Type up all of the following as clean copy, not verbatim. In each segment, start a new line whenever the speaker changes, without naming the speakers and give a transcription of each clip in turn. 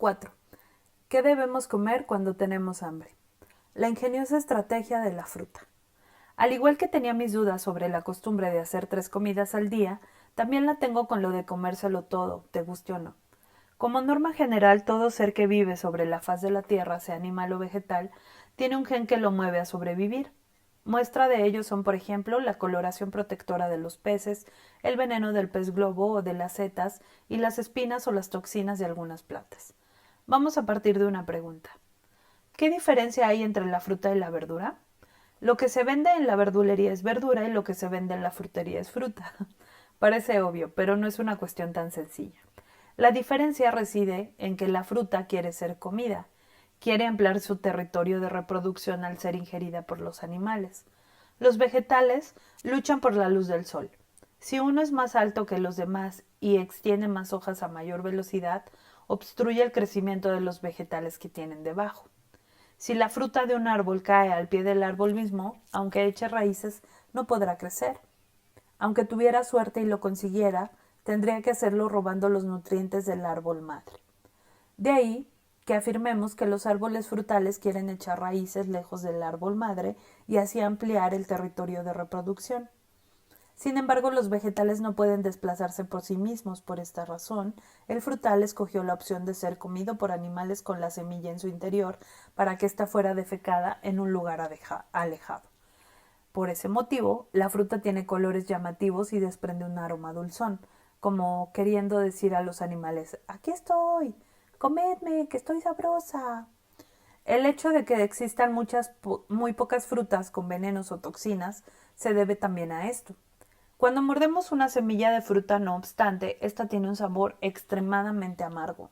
4. ¿Qué debemos comer cuando tenemos hambre? La ingeniosa estrategia de la fruta. Al igual que tenía mis dudas sobre la costumbre de hacer 3 comidas al día, también la tengo con lo de comérselo todo, te guste o no. Como norma general, todo ser que vive sobre la faz de la tierra, sea animal o vegetal, tiene un gen que lo mueve a sobrevivir. Muestra de ello son, por ejemplo, la coloración protectora de los peces, el veneno del pez globo o de las setas y las espinas o las toxinas de algunas plantas. Vamos a partir de una pregunta. ¿Qué diferencia hay entre la fruta y la verdura? Lo que se vende en la verdulería es verdura y lo que se vende en la frutería es fruta. Parece obvio, pero no es una cuestión tan sencilla. La diferencia reside en que la fruta quiere ser comida, quiere ampliar su territorio de reproducción al ser ingerida por los animales. Los vegetales luchan por la luz del sol. Si uno es más alto que los demás y extiende más hojas a mayor velocidad, obstruye el crecimiento de los vegetales que tienen debajo. Si la fruta de un árbol cae al pie del árbol mismo, aunque eche raíces, no podrá crecer. Aunque tuviera suerte y lo consiguiera, tendría que hacerlo robando los nutrientes del árbol madre. De ahí que afirmemos que los árboles frutales quieren echar raíces lejos del árbol madre y así ampliar el territorio de reproducción. Sin embargo, los vegetales no pueden desplazarse por sí mismos. Por esta razón, el frutal escogió la opción de ser comido por animales con la semilla en su interior para que ésta fuera defecada en un lugar alejado. Por ese motivo, la fruta tiene colores llamativos y desprende un aroma dulzón, como queriendo decir a los animales: «Aquí estoy, comedme, que estoy sabrosa». El hecho de que existan muy pocas frutas con venenos o toxinas se debe también a esto. Cuando mordemos una semilla de fruta, no obstante, esta tiene un sabor extremadamente amargo.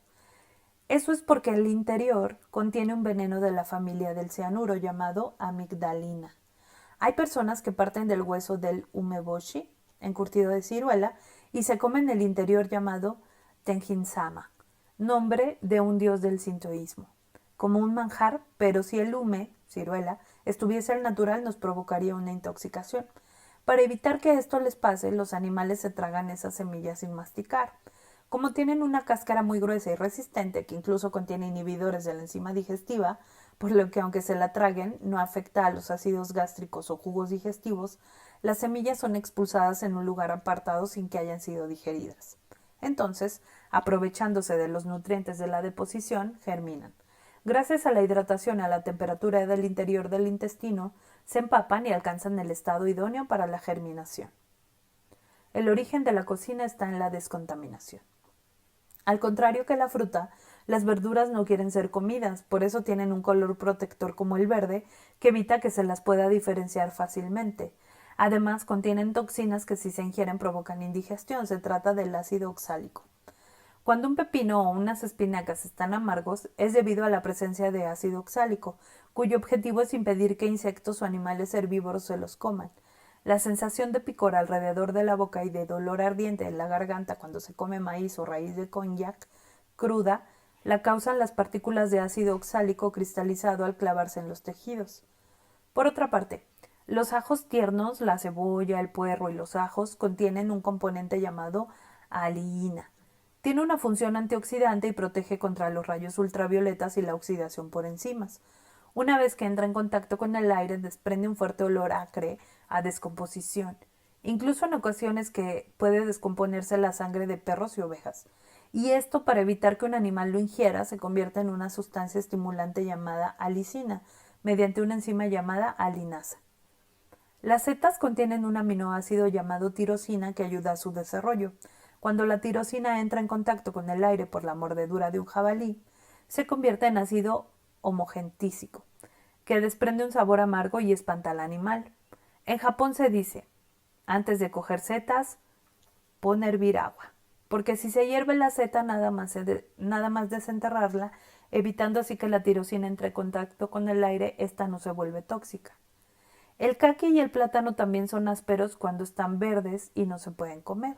Eso es porque el interior contiene un veneno de la familia del cianuro llamado amigdalina. Hay personas que parten del hueso del umeboshi, encurtido de ciruela, y se comen el interior llamado tenjin-sama, nombre de un dios del sintoísmo, como un manjar, pero si el ume, ciruela, estuviese al natural nos provocaría una intoxicación. Para evitar que esto les pase, los animales se tragan esas semillas sin masticar. Como tienen una cáscara muy gruesa y resistente, que incluso contiene inhibidores de la enzima digestiva, por lo que aunque se la traguen, no afecta a los ácidos gástricos o jugos digestivos, las semillas son expulsadas en un lugar apartado sin que hayan sido digeridas. Entonces, aprovechándose de los nutrientes de la deposición, germinan. Gracias a la hidratación y a la temperatura del interior del intestino, se empapan y alcanzan el estado idóneo para la germinación. El origen de la cocina está en la descontaminación. Al contrario que la fruta, las verduras no quieren ser comidas, por eso tienen un color protector como el verde, que evita que se las pueda diferenciar fácilmente. Además, contienen toxinas que si se ingieren provocan indigestión. Se trata del ácido oxálico. Cuando un pepino o unas espinacas están amargos, es debido a la presencia de ácido oxálico, cuyo objetivo es impedir que insectos o animales herbívoros se los coman. La sensación de picor alrededor de la boca y de dolor ardiente en la garganta cuando se come maíz o raíz de konjac cruda la causan las partículas de ácido oxálico cristalizado al clavarse en los tejidos. Por otra parte, los ajos tiernos, la cebolla, el puerro y los ajos contienen un componente llamado aliina. Tiene una función antioxidante y protege contra los rayos ultravioletas y la oxidación por enzimas. Una vez que entra en contacto con el aire, desprende un fuerte olor acre a descomposición, incluso en ocasiones que puede descomponerse la sangre de perros y ovejas. Y esto para evitar que un animal lo ingiera se convierte en una sustancia estimulante llamada alicina, mediante una enzima llamada alinasa. Las setas contienen un aminoácido llamado tirosina que ayuda a su desarrollo. Cuando la tirosina entra en contacto con el aire por la mordedura de un jabalí, se convierte en ácido homogentísico, que desprende un sabor amargo y espanta al animal. En Japón se dice: antes de coger setas, pon a hervir agua, porque si se hierve la seta nada más desenterrarla, evitando así que la tirosina entre en contacto con el aire, esta no se vuelve tóxica. El caqui y el plátano también son ásperos cuando están verdes y no se pueden comer.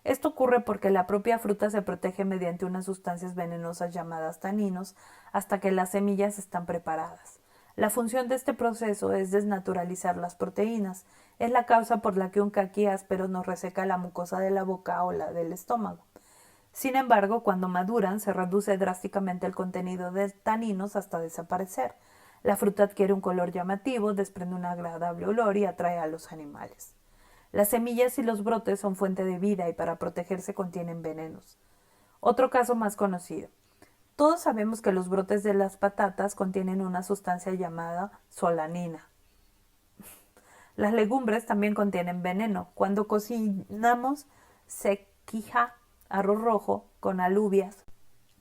Esto ocurre porque la propia fruta se protege mediante unas sustancias venenosas llamadas taninos hasta que las semillas están preparadas. La función de este proceso es desnaturalizar las proteínas. Es la causa por la que un caqui áspero nos reseca la mucosa de la boca o la del estómago. Sin embargo, cuando maduran, se reduce drásticamente el contenido de taninos hasta desaparecer. La fruta adquiere un color llamativo, desprende un agradable olor y atrae a los animales. Las semillas y los brotes son fuente de vida y para protegerse contienen venenos. Otro caso más conocido. Todos sabemos que los brotes de las patatas contienen una sustancia llamada solanina. Las legumbres también contienen veneno. Cuando cocinamos sequija, arroz rojo, con alubias,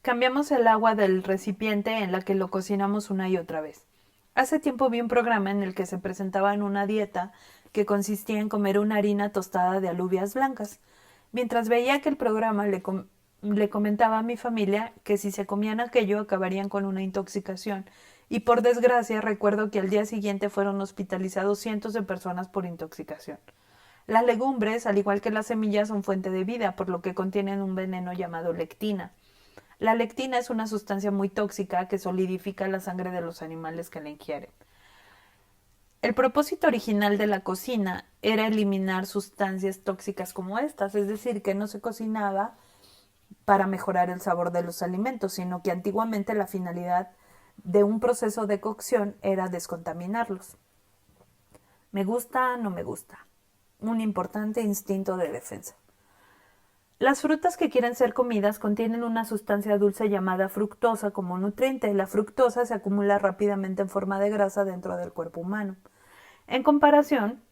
cambiamos el agua del recipiente en la que lo cocinamos una y otra vez. Hace tiempo vi un programa en el que se presentaba en una dieta que consistía en comer una harina tostada de alubias blancas. Mientras veía aquel programa le comentaba a mi familia que si se comían aquello acabarían con una intoxicación y por desgracia recuerdo que al día siguiente fueron hospitalizados cientos de personas por intoxicación. Las legumbres, al igual que las semillas, son fuente de vida, por lo que contienen un veneno llamado lectina. La lectina es una sustancia muy tóxica que solidifica la sangre de los animales que la ingieren. El propósito original de la cocina era eliminar sustancias tóxicas como estas, es decir, que no se cocinaba para mejorar el sabor de los alimentos, sino que antiguamente la finalidad de un proceso de cocción era descontaminarlos. Me gusta, no me gusta. Un importante instinto de defensa. Las frutas que quieren ser comidas contienen una sustancia dulce llamada fructosa como nutriente. La fructosa se acumula rápidamente en forma de grasa dentro del cuerpo humano. En comparación,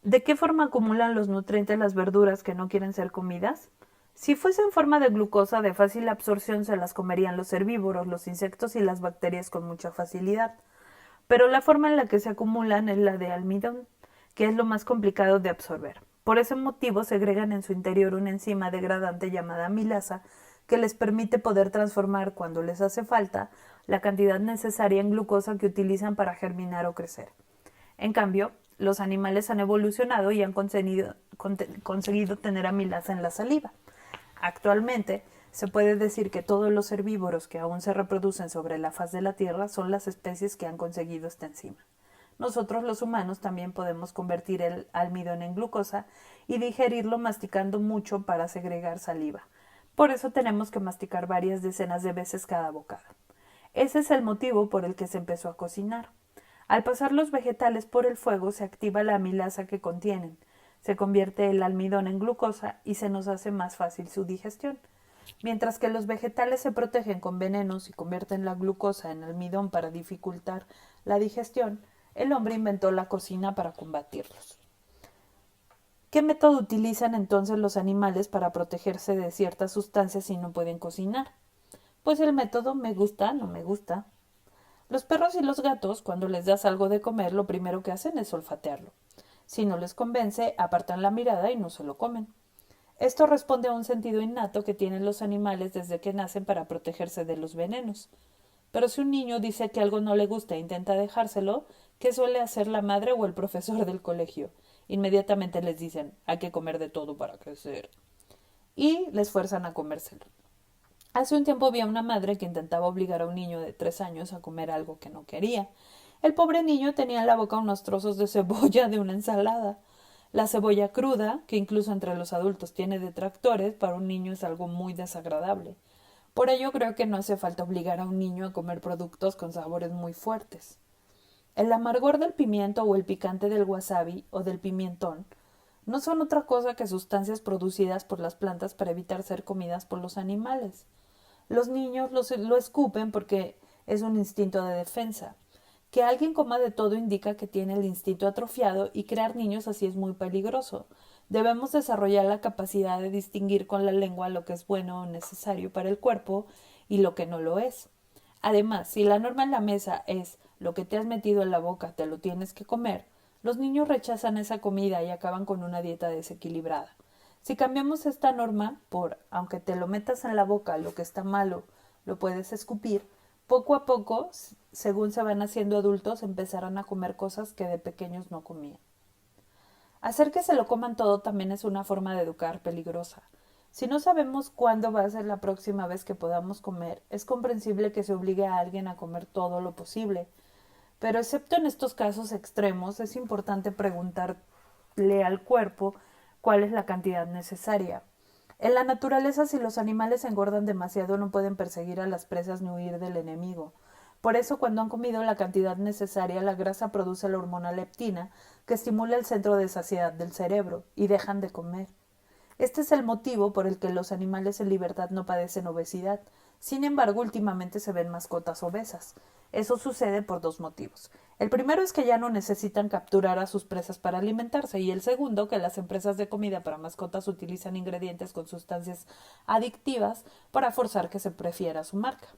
¿de qué forma acumulan los nutrientes las verduras que no quieren ser comidas? Si fuese en forma de glucosa de fácil absorción se las comerían los herbívoros, los insectos y las bacterias con mucha facilidad. Pero la forma en la que se acumulan es la de almidón, que es lo más complicado de absorber. Por ese motivo segregan en su interior una enzima degradante llamada amilasa que les permite poder transformar, cuando les hace falta, la cantidad necesaria en glucosa que utilizan para germinar o crecer. En cambio, los animales han evolucionado y han conseguido tener amilasa en la saliva. Actualmente, se puede decir que todos los herbívoros que aún se reproducen sobre la faz de la Tierra son las especies que han conseguido esta enzima. Nosotros los humanos también podemos convertir el almidón en glucosa y digerirlo masticando mucho para segregar saliva. Por eso tenemos que masticar varias decenas de veces cada bocado. Ese es el motivo por el que se empezó a cocinar. Al pasar los vegetales por el fuego se activa la amilasa que contienen, se convierte el almidón en glucosa y se nos hace más fácil su digestión. Mientras que los vegetales se protegen con venenos y convierten la glucosa en almidón para dificultar la digestión, el hombre inventó la cocina para combatirlos. ¿Qué método utilizan entonces los animales para protegerse de ciertas sustancias si no pueden cocinar? Pues el método me gusta, no me gusta. Los perros y los gatos, cuando les das algo de comer, lo primero que hacen es olfatearlo. Si no les convence, apartan la mirada y no se lo comen. Esto responde a un sentido innato que tienen los animales desde que nacen para protegerse de los venenos. Pero si un niño dice que algo no le gusta e intenta dejárselo, ¿qué suele hacer la madre o el profesor del colegio? Inmediatamente les dicen, hay que comer de todo para crecer. Y les fuerzan a comérselo. Hace un tiempo vi a una madre que intentaba obligar a un niño de 3 años a comer algo que no quería. El pobre niño tenía en la boca unos trozos de cebolla de una ensalada. La cebolla cruda, que incluso entre los adultos tiene detractores, para un niño es algo muy desagradable. Por ello creo que no hace falta obligar a un niño a comer productos con sabores muy fuertes. El amargor del pimiento o el picante del wasabi o del pimentón no son otra cosa que sustancias producidas por las plantas para evitar ser comidas por los animales. Los niños lo escupen porque es un instinto de defensa. Que alguien coma de todo indica que tiene el instinto atrofiado y crear niños así es muy peligroso. Debemos desarrollar la capacidad de distinguir con la lengua lo que es bueno o necesario para el cuerpo y lo que no lo es. Además, si la norma en la mesa es lo que te has metido en la boca te lo tienes que comer, los niños rechazan esa comida y acaban con una dieta desequilibrada. Si cambiamos esta norma por aunque te lo metas en la boca lo que está malo lo puedes escupir, poco a poco, según se van haciendo adultos, empezarán a comer cosas que de pequeños no comían. Hacer que se lo coman todo también es una forma de educar peligrosa. Si no sabemos cuándo va a ser la próxima vez que podamos comer, es comprensible que se obligue a alguien a comer todo lo posible. Pero excepto en estos casos extremos, es importante preguntarle al cuerpo cuál es la cantidad necesaria. En la naturaleza, si los animales engordan demasiado, no pueden perseguir a las presas ni huir del enemigo. Por eso, cuando han comido la cantidad necesaria, la grasa produce la hormona leptina, que estimula el centro de saciedad del cerebro, y dejan de comer. Este es el motivo por el que los animales en libertad no padecen obesidad. Sin embargo, últimamente se ven mascotas obesas. Eso sucede por dos motivos. El primero es que ya no necesitan capturar a sus presas para alimentarse, y el segundo, que las empresas de comida para mascotas utilizan ingredientes con sustancias adictivas para forzar que se prefiera su marca.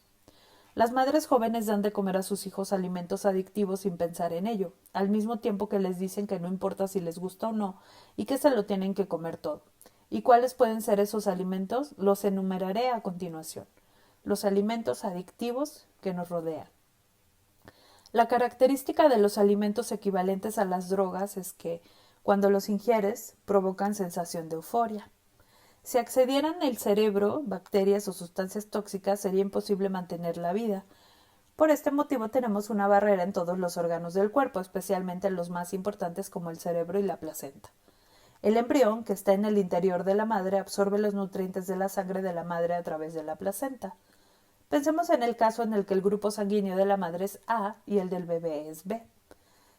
Las madres jóvenes dan de comer a sus hijos alimentos adictivos sin pensar en ello, al mismo tiempo que les dicen que no importa si les gusta o no, y que se lo tienen que comer todo. ¿Y cuáles pueden ser esos alimentos? Los enumeraré a continuación. Los alimentos adictivos que nos rodean. La característica de los alimentos equivalentes a las drogas es que, cuando los ingieres, provocan sensación de euforia. Si accedieran el cerebro, bacterias o sustancias tóxicas, sería imposible mantener la vida. Por este motivo tenemos una barrera en todos los órganos del cuerpo, especialmente en los más importantes como el cerebro y la placenta. El embrión, que está en el interior de la madre, absorbe los nutrientes de la sangre de la madre a través de la placenta. Pensemos en el caso en el que el grupo sanguíneo de la madre es A y el del bebé es B.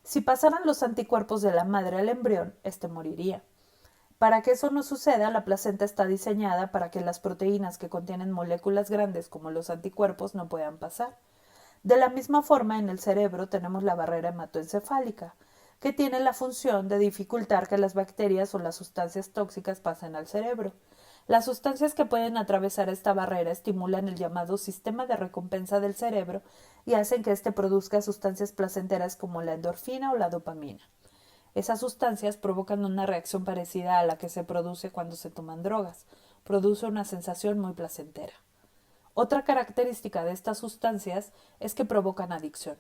Si pasaran los anticuerpos de la madre al embrión, éste moriría. Para que eso no suceda, la placenta está diseñada para que las proteínas que contienen moléculas grandes como los anticuerpos no puedan pasar. De la misma forma, en el cerebro tenemos la barrera hematoencefálica, que tiene la función de dificultar que las bacterias o las sustancias tóxicas pasen al cerebro. Las sustancias que pueden atravesar esta barrera estimulan el llamado sistema de recompensa del cerebro y hacen que éste produzca sustancias placenteras como la endorfina o la dopamina. Esas sustancias provocan una reacción parecida a la que se produce cuando se toman drogas. Produce una sensación muy placentera. Otra característica de estas sustancias es que provocan adicción.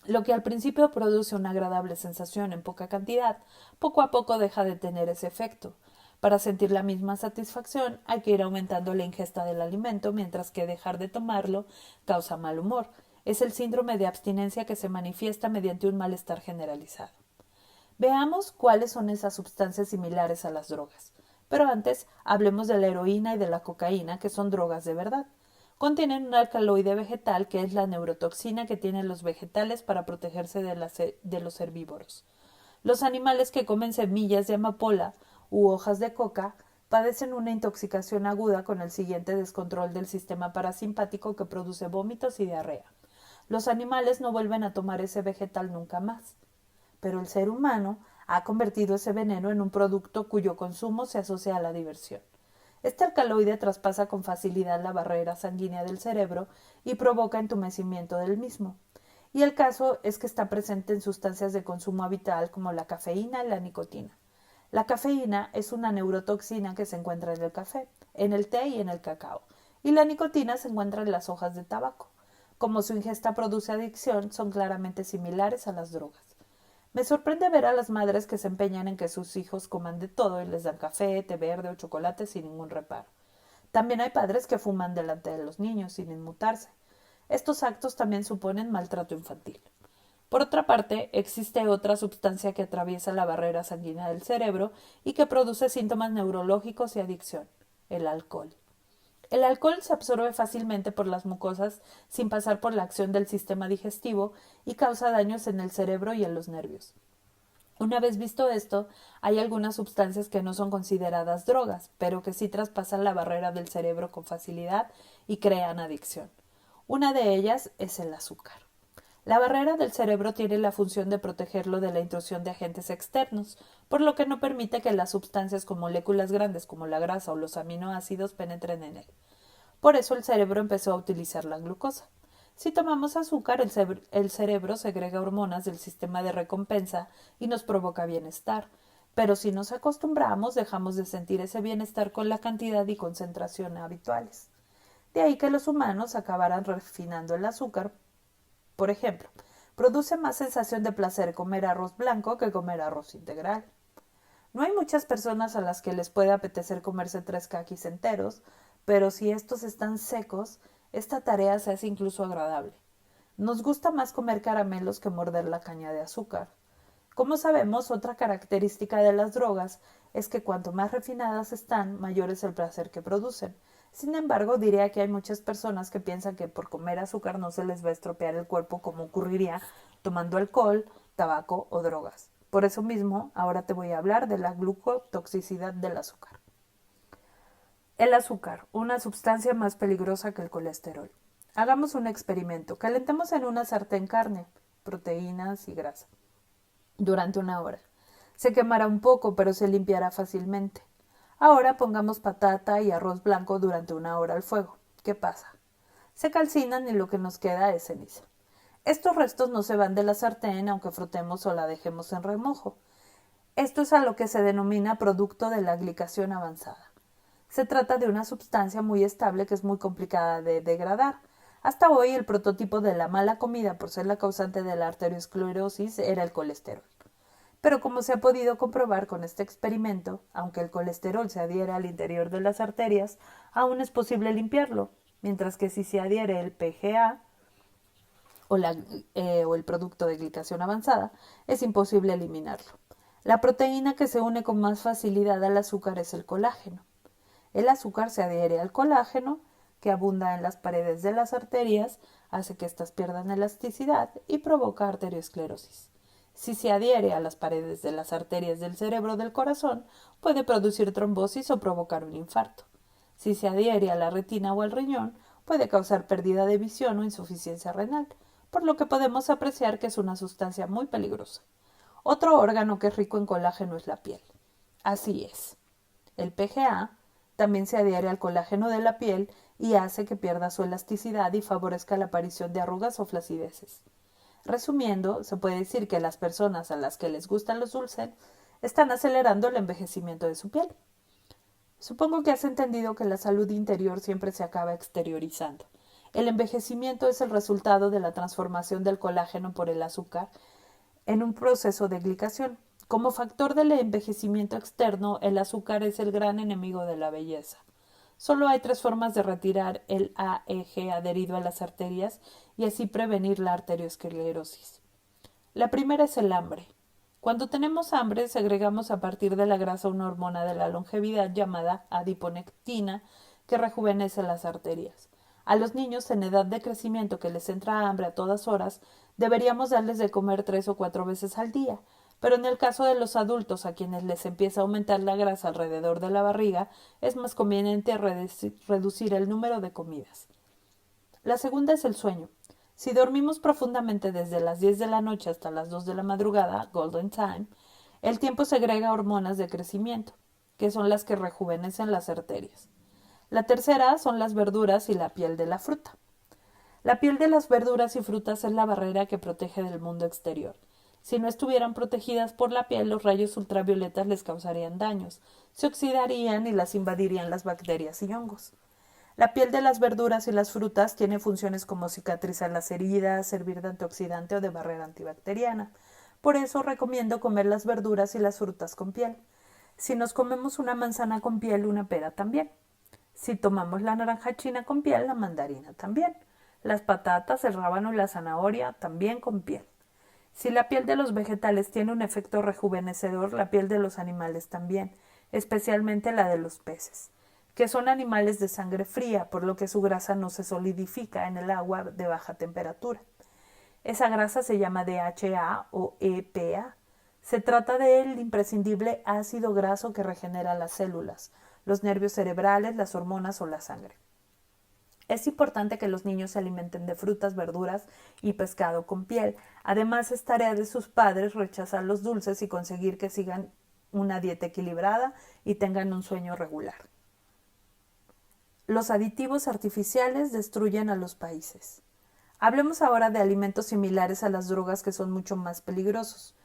Lo que al principio produce una agradable sensación en poca cantidad, poco a poco deja de tener ese efecto. Para sentir la misma satisfacción hay que ir aumentando la ingesta del alimento, mientras que dejar de tomarlo causa mal humor. Es el síndrome de abstinencia que se manifiesta mediante un malestar generalizado. Veamos cuáles son esas sustancias similares a las drogas. Pero antes hablemos de la heroína y de la cocaína, que son drogas de verdad. Contienen un alcaloide vegetal que es la neurotoxina que tienen los vegetales para protegerse de los herbívoros. Los animales que comen semillas de amapola u hojas de coca padecen una intoxicación aguda con el siguiente descontrol del sistema parasimpático que produce vómitos y diarrea. Los animales no vuelven a tomar ese vegetal nunca más. Pero el ser humano ha convertido ese veneno en un producto cuyo consumo se asocia a la diversión. Este alcaloide traspasa con facilidad la barrera sanguínea del cerebro y provoca entumecimiento del mismo. Y el caso es que está presente en sustancias de consumo habitual como la cafeína y la nicotina. La cafeína es una neurotoxina que se encuentra en el café, en el té y en el cacao, y la nicotina se encuentra en las hojas de tabaco. Como su ingesta produce adicción, son claramente similares a las drogas. Me sorprende ver a las madres que se empeñan en que sus hijos coman de todo y les dan café, té verde o chocolate sin ningún reparo. También hay padres que fuman delante de los niños sin inmutarse. Estos actos también suponen maltrato infantil. Por otra parte, existe otra sustancia que atraviesa la barrera sanguínea del cerebro y que produce síntomas neurológicos y adicción: el alcohol. El alcohol se absorbe fácilmente por las mucosas sin pasar por la acción del sistema digestivo y causa daños en el cerebro y en los nervios. Una vez visto esto, hay algunas sustancias que no son consideradas drogas, pero que sí traspasan la barrera del cerebro con facilidad y crean adicción. Una de ellas es el azúcar. La barrera del cerebro tiene la función de protegerlo de la intrusión de agentes externos, por lo que no permite que las sustancias con moléculas grandes como la grasa o los aminoácidos penetren en él. Por eso el cerebro empezó a utilizar la glucosa. Si tomamos azúcar, el cerebro segrega hormonas del sistema de recompensa y nos provoca bienestar. Pero si nos acostumbramos, dejamos de sentir ese bienestar con la cantidad y concentración habituales. De ahí que los humanos acabaran refinando el azúcar. Por ejemplo, produce más sensación de placer comer arroz blanco que comer arroz integral. No hay muchas personas a las que les puede apetecer comerse 3 caquis enteros, pero si estos están secos, esta tarea se hace incluso agradable. Nos gusta más comer caramelos que morder la caña de azúcar. Como sabemos, otra característica de las drogas es que cuanto más refinadas están, mayor es el placer que producen. Sin embargo, diría que hay muchas personas que piensan que por comer azúcar no se les va a estropear el cuerpo como ocurriría tomando alcohol, tabaco o drogas. Por eso mismo, ahora te voy a hablar de la glucotoxicidad del azúcar. El azúcar, una sustancia más peligrosa que el colesterol. Hagamos un experimento. Calentemos en una sartén carne, proteínas y grasa durante una hora. Se quemará un poco, pero se limpiará fácilmente. Ahora pongamos patata y arroz blanco durante una hora al fuego. ¿Qué pasa? Se calcinan y lo que nos queda es ceniza. Estos restos no se van de la sartén aunque frotemos o la dejemos en remojo. Esto es a lo que se denomina producto de la glicación avanzada. Se trata de una sustancia muy estable que es muy complicada de degradar. Hasta hoy el prototipo de la mala comida por ser la causante de la arteriosclerosis era el colesterol. Pero como se ha podido comprobar con este experimento, aunque el colesterol se adhiere al interior de las arterias, aún es posible limpiarlo, mientras que si se adhiere el PGA o el producto de glicación avanzada, es imposible eliminarlo. La proteína que se une con más facilidad al azúcar es el colágeno. El azúcar se adhiere al colágeno, que abunda en las paredes de las arterias, hace que éstas pierdan elasticidad y provoca arteriosclerosis. Si se adhiere a las paredes de las arterias del cerebro o del corazón, puede producir trombosis o provocar un infarto. Si se adhiere a la retina o al riñón, puede causar pérdida de visión o insuficiencia renal, por lo que podemos apreciar que es una sustancia muy peligrosa. Otro órgano que es rico en colágeno es la piel. Así es. El PGA también se adhiere al colágeno de la piel y hace que pierda su elasticidad y favorezca la aparición de arrugas o flacideces. Resumiendo, se puede decir que las personas a las que les gustan los dulces están acelerando el envejecimiento de su piel. Supongo que has entendido que la salud interior siempre se acaba exteriorizando. El envejecimiento es el resultado de la transformación del colágeno por el azúcar en un proceso de glicación. Como factor del envejecimiento externo, el azúcar es el gran enemigo de la belleza. Solo hay 3 formas de retirar el AEG adherido a las arterias y así prevenir la arteriosclerosis. La primera es el hambre. Cuando tenemos hambre, segregamos a partir de la grasa una hormona de la longevidad llamada adiponectina que rejuvenece las arterias. A los niños en edad de crecimiento que les entra hambre a todas horas, deberíamos darles de comer 3 o 4 veces al día, pero en el caso de los adultos a quienes les empieza a aumentar la grasa alrededor de la barriga, es más conveniente reducir el número de comidas. La segunda es el sueño. Si dormimos profundamente desde las 10 de la noche hasta las 2 de la madrugada, Golden Time, el tiempo segrega hormonas de crecimiento, que son las que rejuvenecen las arterias. La tercera son las verduras y la piel de la fruta. La piel de las verduras y frutas es la barrera que protege del mundo exterior. Si no estuvieran protegidas por la piel, los rayos ultravioletas les causarían daños, se oxidarían y las invadirían las bacterias y hongos. La piel de las verduras y las frutas tiene funciones como cicatrizar las heridas, servir de antioxidante o de barrera antibacteriana. Por eso recomiendo comer las verduras y las frutas con piel. Si nos comemos una manzana con piel, una pera también. Si tomamos la naranja china con piel, la mandarina también. Las patatas, el rábano y la zanahoria también con piel. Si la piel de los vegetales tiene un efecto rejuvenecedor, la piel de los animales también, especialmente la de los peces, que son animales de sangre fría, por lo que su grasa no se solidifica en el agua de baja temperatura. Esa grasa se llama DHA o EPA. Se trata del imprescindible ácido graso que regenera las células, los nervios cerebrales, las hormonas o la sangre. Es importante que los niños se alimenten de frutas, verduras y pescado con piel. Además, es tarea de sus padres rechazar los dulces y conseguir que sigan una dieta equilibrada y tengan un sueño regular. Los aditivos artificiales destruyen a los países. Hablemos ahora de alimentos similares a las drogas que son mucho más peligrosos.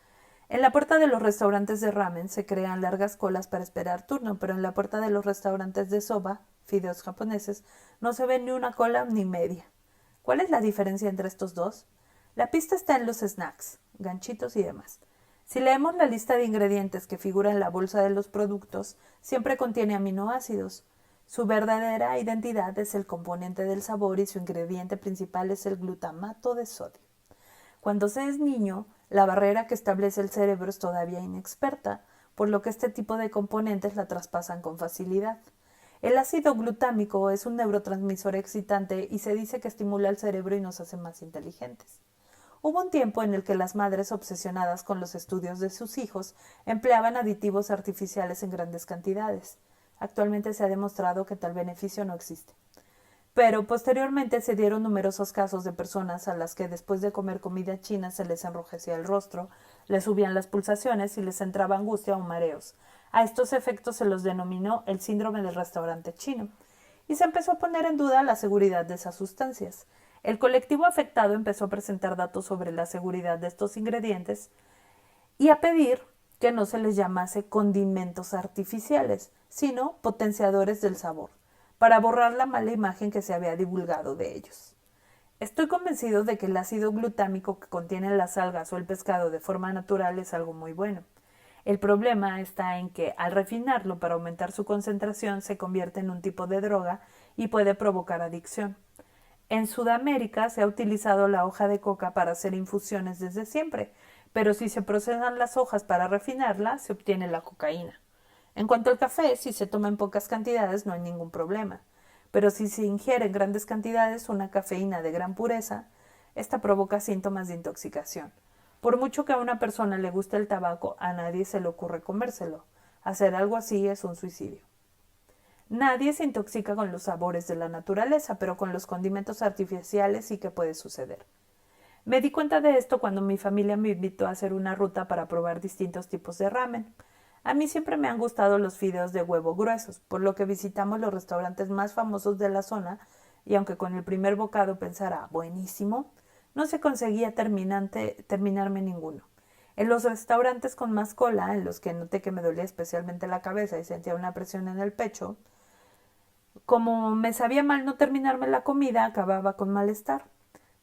En la puerta de los restaurantes de ramen se crean largas colas para esperar turno, pero en la puerta de los restaurantes de soba, fideos japoneses, no se ve ni una cola ni media. ¿Cuál es la diferencia entre estos dos? La pista está en los snacks, ganchitos y demás. Si leemos la lista de ingredientes que figura en la bolsa de los productos, siempre contiene aminoácidos. Su verdadera identidad es el componente del sabor y su ingrediente principal es el glutamato de sodio. Cuando se es niño, la barrera que establece el cerebro es todavía inexperta, por lo que este tipo de componentes la traspasan con facilidad. El ácido glutámico es un neurotransmisor excitante y se dice que estimula el cerebro y nos hace más inteligentes. Hubo un tiempo en el que las madres obsesionadas con los estudios de sus hijos empleaban aditivos artificiales en grandes cantidades. Actualmente se ha demostrado que tal beneficio no existe. Pero posteriormente se dieron numerosos casos de personas a las que después de comer comida china se les enrojecía el rostro, les subían las pulsaciones y les entraba angustia o mareos. A estos efectos se los denominó el síndrome del restaurante chino, y se empezó a poner en duda la seguridad de esas sustancias. El colectivo afectado empezó a presentar datos sobre la seguridad de estos ingredientes y a pedir que no se les llamase condimentos artificiales, sino potenciadores del sabor, para borrar la mala imagen que se había divulgado de ellos. Estoy convencido de que el ácido glutámico que contienen las algas o el pescado de forma natural es algo muy bueno. El problema está en que, al refinarlo para aumentar su concentración, se convierte en un tipo de droga y puede provocar adicción. En Sudamérica se ha utilizado la hoja de coca para hacer infusiones desde siempre, pero si se procesan las hojas para refinarla, se obtiene la cocaína. En cuanto al café, si se toma en pocas cantidades no hay ningún problema, pero si se ingiere en grandes cantidades una cafeína de gran pureza, esta provoca síntomas de intoxicación. Por mucho que a una persona le guste el tabaco, a nadie se le ocurre comérselo. Hacer algo así es un suicidio. Nadie se intoxica con los sabores de la naturaleza, pero con los condimentos artificiales sí que puede suceder. Me di cuenta de esto cuando mi familia me invitó a hacer una ruta para probar distintos tipos de ramen. A mí siempre me han gustado los fideos de huevo gruesos, por lo que visitamos los restaurantes más famosos de la zona y aunque con el primer bocado pensara buenísimo, no se conseguía terminarme ninguno. En los restaurantes con más cola, en los que noté que me dolía especialmente la cabeza y sentía una presión en el pecho, como me sabía mal no terminarme la comida, acababa con malestar.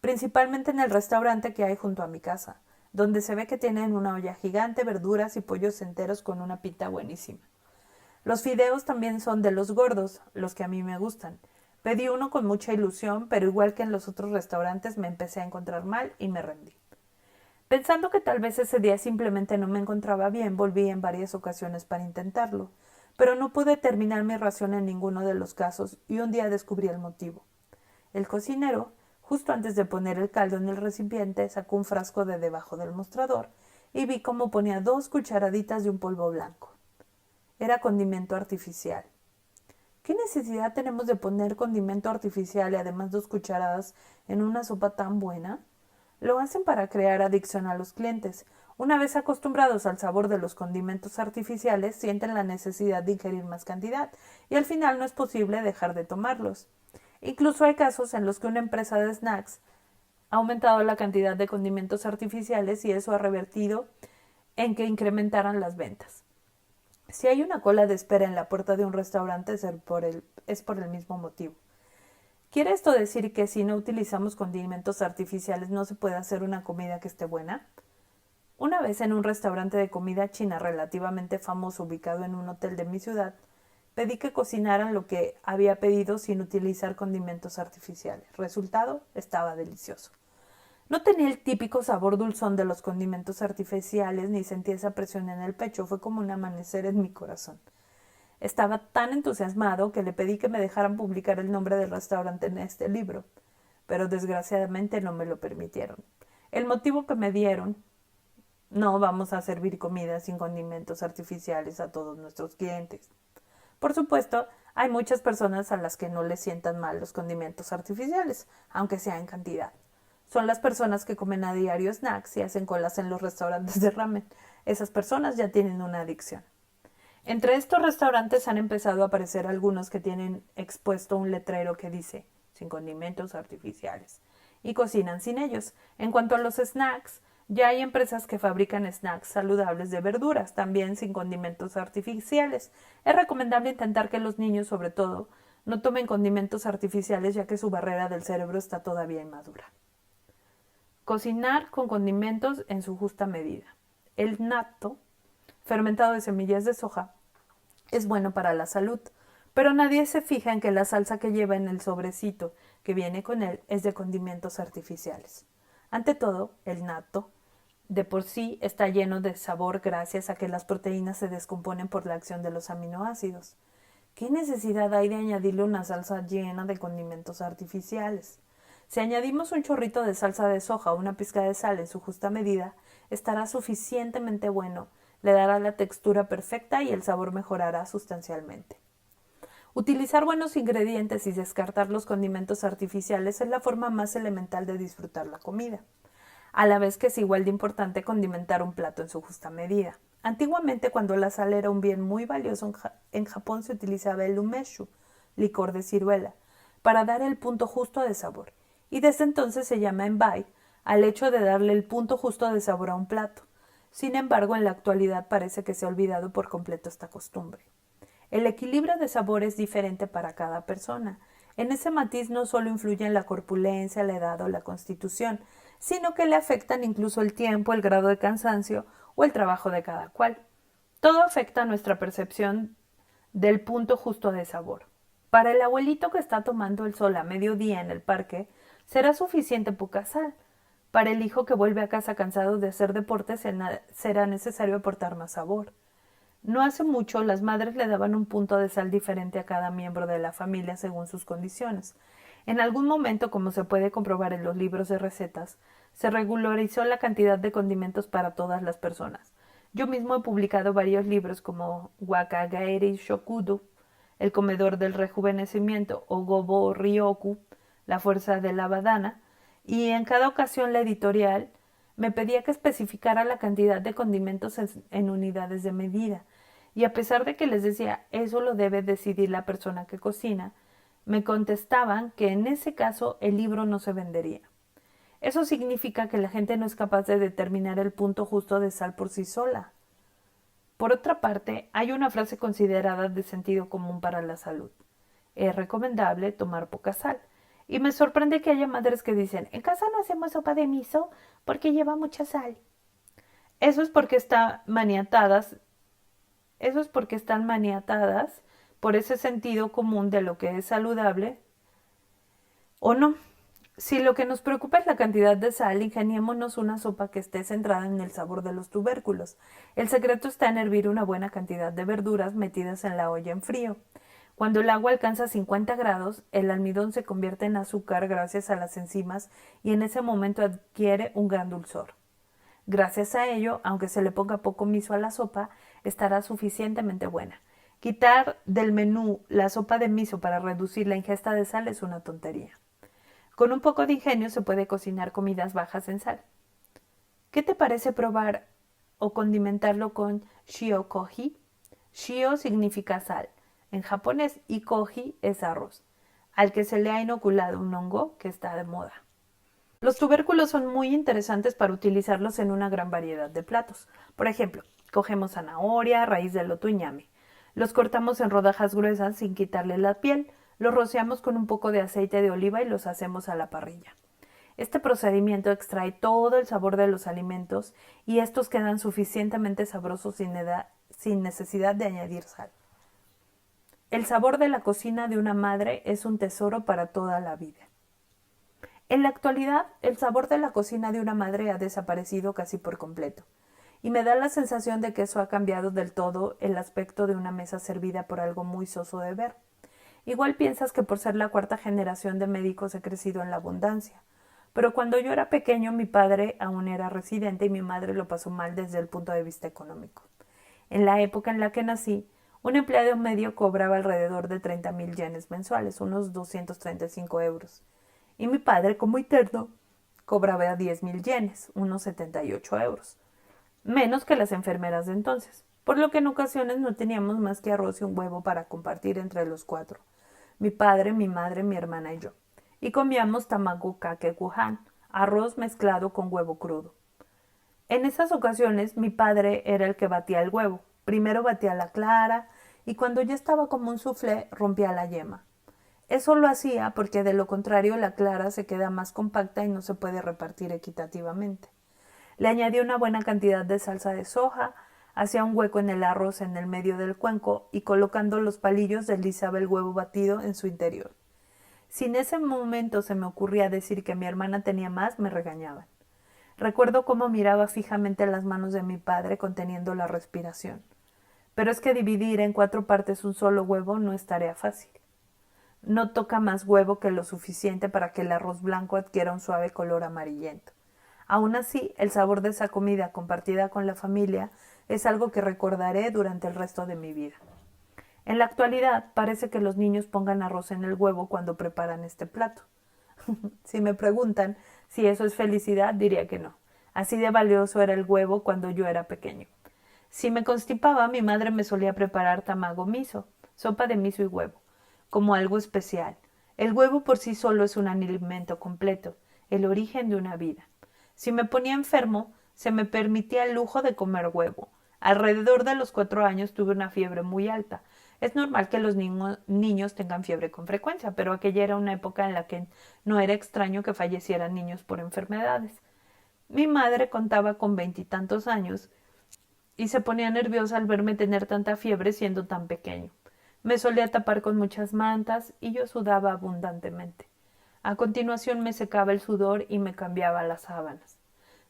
Principalmente en el restaurante que hay junto a mi casa, donde se ve que tienen una olla gigante, verduras y pollos enteros con una pita buenísima. Los fideos también son de los gordos, los que a mí me gustan. Pedí uno con mucha ilusión, pero igual que en los otros restaurantes me empecé a encontrar mal y me rendí. Pensando que tal vez ese día simplemente no me encontraba bien, volví en varias ocasiones para intentarlo, pero no pude terminar mi ración en ninguno de los casos y un día descubrí el motivo. El cocinero, justo antes de poner el caldo en el recipiente, sacó un frasco de debajo del mostrador y vi cómo ponía 2 cucharaditas de un polvo blanco. Era condimento artificial. ¿Qué necesidad tenemos de poner condimento artificial y además 2 cucharadas en una sopa tan buena? Lo hacen para crear adicción a los clientes. Una vez acostumbrados al sabor de los condimentos artificiales, sienten la necesidad de ingerir más cantidad y al final no es posible dejar de tomarlos. Incluso hay casos en los que una empresa de snacks ha aumentado la cantidad de condimentos artificiales y eso ha revertido en que incrementaran las ventas. Si hay una cola de espera en la puerta de un restaurante es por el mismo motivo. ¿Quiere esto decir que si no utilizamos condimentos artificiales no se puede hacer una comida que esté buena? Una vez en un restaurante de comida china relativamente famoso ubicado en un hotel de mi ciudad, pedí que cocinaran lo que había pedido sin utilizar condimentos artificiales. Resultado, estaba delicioso. No tenía el típico sabor dulzón de los condimentos artificiales ni sentí esa presión en el pecho. Fue como un amanecer en mi corazón. Estaba tan entusiasmado que le pedí que me dejaran publicar el nombre del restaurante en este libro, pero desgraciadamente no me lo permitieron. El motivo que me dieron: no vamos a servir comida sin condimentos artificiales a todos nuestros clientes. Por supuesto, hay muchas personas a las que no les sientan mal los condimentos artificiales, aunque sea en cantidad. Son las personas que comen a diario snacks y hacen colas en los restaurantes de ramen. Esas personas ya tienen una adicción. Entre estos restaurantes han empezado a aparecer algunos que tienen expuesto un letrero que dice sin condimentos artificiales y cocinan sin ellos. En cuanto a los snacks, ya hay empresas que fabrican snacks saludables de verduras, también sin condimentos artificiales. Es recomendable intentar que los niños, sobre todo, no tomen condimentos artificiales ya que su barrera del cerebro está todavía inmadura. Cocinar con condimentos en su justa medida. El natto, fermentado de semillas de soja, es bueno para la salud, pero nadie se fija en que la salsa que lleva en el sobrecito que viene con él es de condimentos artificiales. Ante todo, el natto de por sí está lleno de sabor gracias a que las proteínas se descomponen por la acción de los aminoácidos. ¿Qué necesidad hay de añadirle una salsa llena de condimentos artificiales? Si añadimos un chorrito de salsa de soja o una pizca de sal en su justa medida, estará suficientemente bueno, le dará la textura perfecta y el sabor mejorará sustancialmente. Utilizar buenos ingredientes y descartar los condimentos artificiales es la forma más elemental de disfrutar la comida, a la vez que es igual de importante condimentar un plato en su justa medida. Antiguamente, cuando la sal era un bien muy valioso, en Japón se utilizaba el umeshu, licor de ciruela, para dar el punto justo de sabor, y desde entonces se llama enbai al hecho de darle el punto justo de sabor a un plato. Sin embargo, en la actualidad parece que se ha olvidado por completo esta costumbre. El equilibrio de sabor es diferente para cada persona. En ese matiz no solo influyen la corpulencia, la edad o la constitución, sino que le afectan incluso el tiempo, el grado de cansancio o el trabajo de cada cual. Todo afecta nuestra percepción del punto justo de sabor. Para el abuelito que está tomando el sol a mediodía en el parque, será suficiente poca sal. Para el hijo que vuelve a casa cansado de hacer deporte, será necesario aportar más sabor. No hace mucho las madres le daban un punto de sal diferente a cada miembro de la familia según sus condiciones. En algún momento, como se puede comprobar en los libros de recetas, se regularizó la cantidad de condimentos para todas las personas. Yo mismo he publicado varios libros como Wakagaeri Shokudo, El comedor del rejuvenecimiento, o Gobo Ryoku, La fuerza de la badana, y en cada ocasión la editorial me pedía que especificara la cantidad de condimentos en unidades de medida, y a pesar de que les decía eso lo debe decidir la persona que cocina, me contestaban que en ese caso el libro no se vendería. Eso significa que la gente no es capaz de determinar el punto justo de sal por sí sola. Por otra parte, hay una frase considerada de sentido común para la salud. Es recomendable tomar poca sal. Y me sorprende que haya madres que dicen, en casa no hacemos sopa de miso porque lleva mucha sal. Eso es porque están maniatadas por ese sentido común de lo que es saludable o no. Si lo que nos preocupa es la cantidad de sal, ingeniémonos una sopa que esté centrada en el sabor de los tubérculos. El secreto está en hervir una buena cantidad de verduras metidas en la olla en frío. Cuando el agua alcanza 50 grados, el almidón se convierte en azúcar gracias a las enzimas y en ese momento adquiere un gran dulzor. Gracias a ello, aunque se le ponga poco miso a la sopa, estará suficientemente buena. Quitar del menú la sopa de miso para reducir la ingesta de sal es una tontería. Con un poco de ingenio se puede cocinar comidas bajas en sal. ¿Qué te parece probar o condimentarlo con shio-koji? Shio significa sal en japonés y koji es arroz, al que se le ha inoculado un hongo que está de moda. Los tubérculos son muy interesantes para utilizarlos en una gran variedad de platos. Por ejemplo, cogemos zanahoria, raíz de loto y ñame. Los cortamos en rodajas gruesas sin quitarle la piel, los rociamos con un poco de aceite de oliva y los hacemos a la parrilla. Este procedimiento extrae todo el sabor de los alimentos y estos quedan suficientemente sabrosos sin necesidad de añadir sal. El sabor de la cocina de una madre es un tesoro para toda la vida. En la actualidad, el sabor de la cocina de una madre ha desaparecido casi por completo, y me da la sensación de que eso ha cambiado del todo el aspecto de una mesa servida por algo muy soso de ver. Igual piensas que por ser la cuarta generación de médicos he crecido en la abundancia, pero cuando yo era pequeño mi padre aún era residente y mi madre lo pasó mal desde el punto de vista económico. En la época en la que nací, un empleado medio cobraba alrededor de 30,000 yenes mensuales, unos 235 euros. Y mi padre, como interno, cobraba 10,000 yenes, unos 78 euros, menos que las enfermeras de entonces, por lo que en ocasiones no teníamos más que arroz y un huevo para compartir entre los cuatro, mi padre, mi madre, mi hermana y yo, y comíamos tamago kake gohan, arroz mezclado con huevo crudo. En esas ocasiones mi padre era el que batía el huevo, primero batía la clara y cuando ya estaba como un soufflé rompía la yema. Eso lo hacía porque de lo contrario la clara se queda más compacta y no se puede repartir equitativamente. Le añadía una buena cantidad de salsa de soja, hacía un hueco en el arroz en el medio del cuenco y colocando los palillos deslizaba el huevo batido en su interior. Si en ese momento se me ocurría decir que mi hermana tenía más, me regañaban. Recuerdo cómo miraba fijamente las manos de mi padre conteniendo la respiración. Pero es que dividir en 4 partes un solo huevo no es tarea fácil. No toca más huevo que lo suficiente para que el arroz blanco adquiera un suave color amarillento. Aún así, el sabor de esa comida compartida con la familia es algo que recordaré durante el resto de mi vida. En la actualidad parece que los niños pongan arroz en el huevo cuando preparan este plato. Si me preguntan si eso es felicidad, diría que no. Así de valioso era el huevo cuando yo era pequeño. Si me constipaba, mi madre me solía preparar tamago miso, sopa de miso y huevo, como algo especial. El huevo por sí solo es un alimento completo, el origen de una vida. Si me ponía enfermo, se me permitía el lujo de comer huevo. Alrededor de los 4 años tuve una fiebre muy alta. Es normal que los niños tengan fiebre con frecuencia, pero aquella era una época en la que no era extraño que fallecieran niños por enfermedades. Mi madre contaba con 20 y tantos años y se ponía nerviosa al verme tener tanta fiebre siendo tan pequeño. Me solía tapar con muchas mantas y yo sudaba abundantemente. A continuación me secaba el sudor y me cambiaba las sábanas.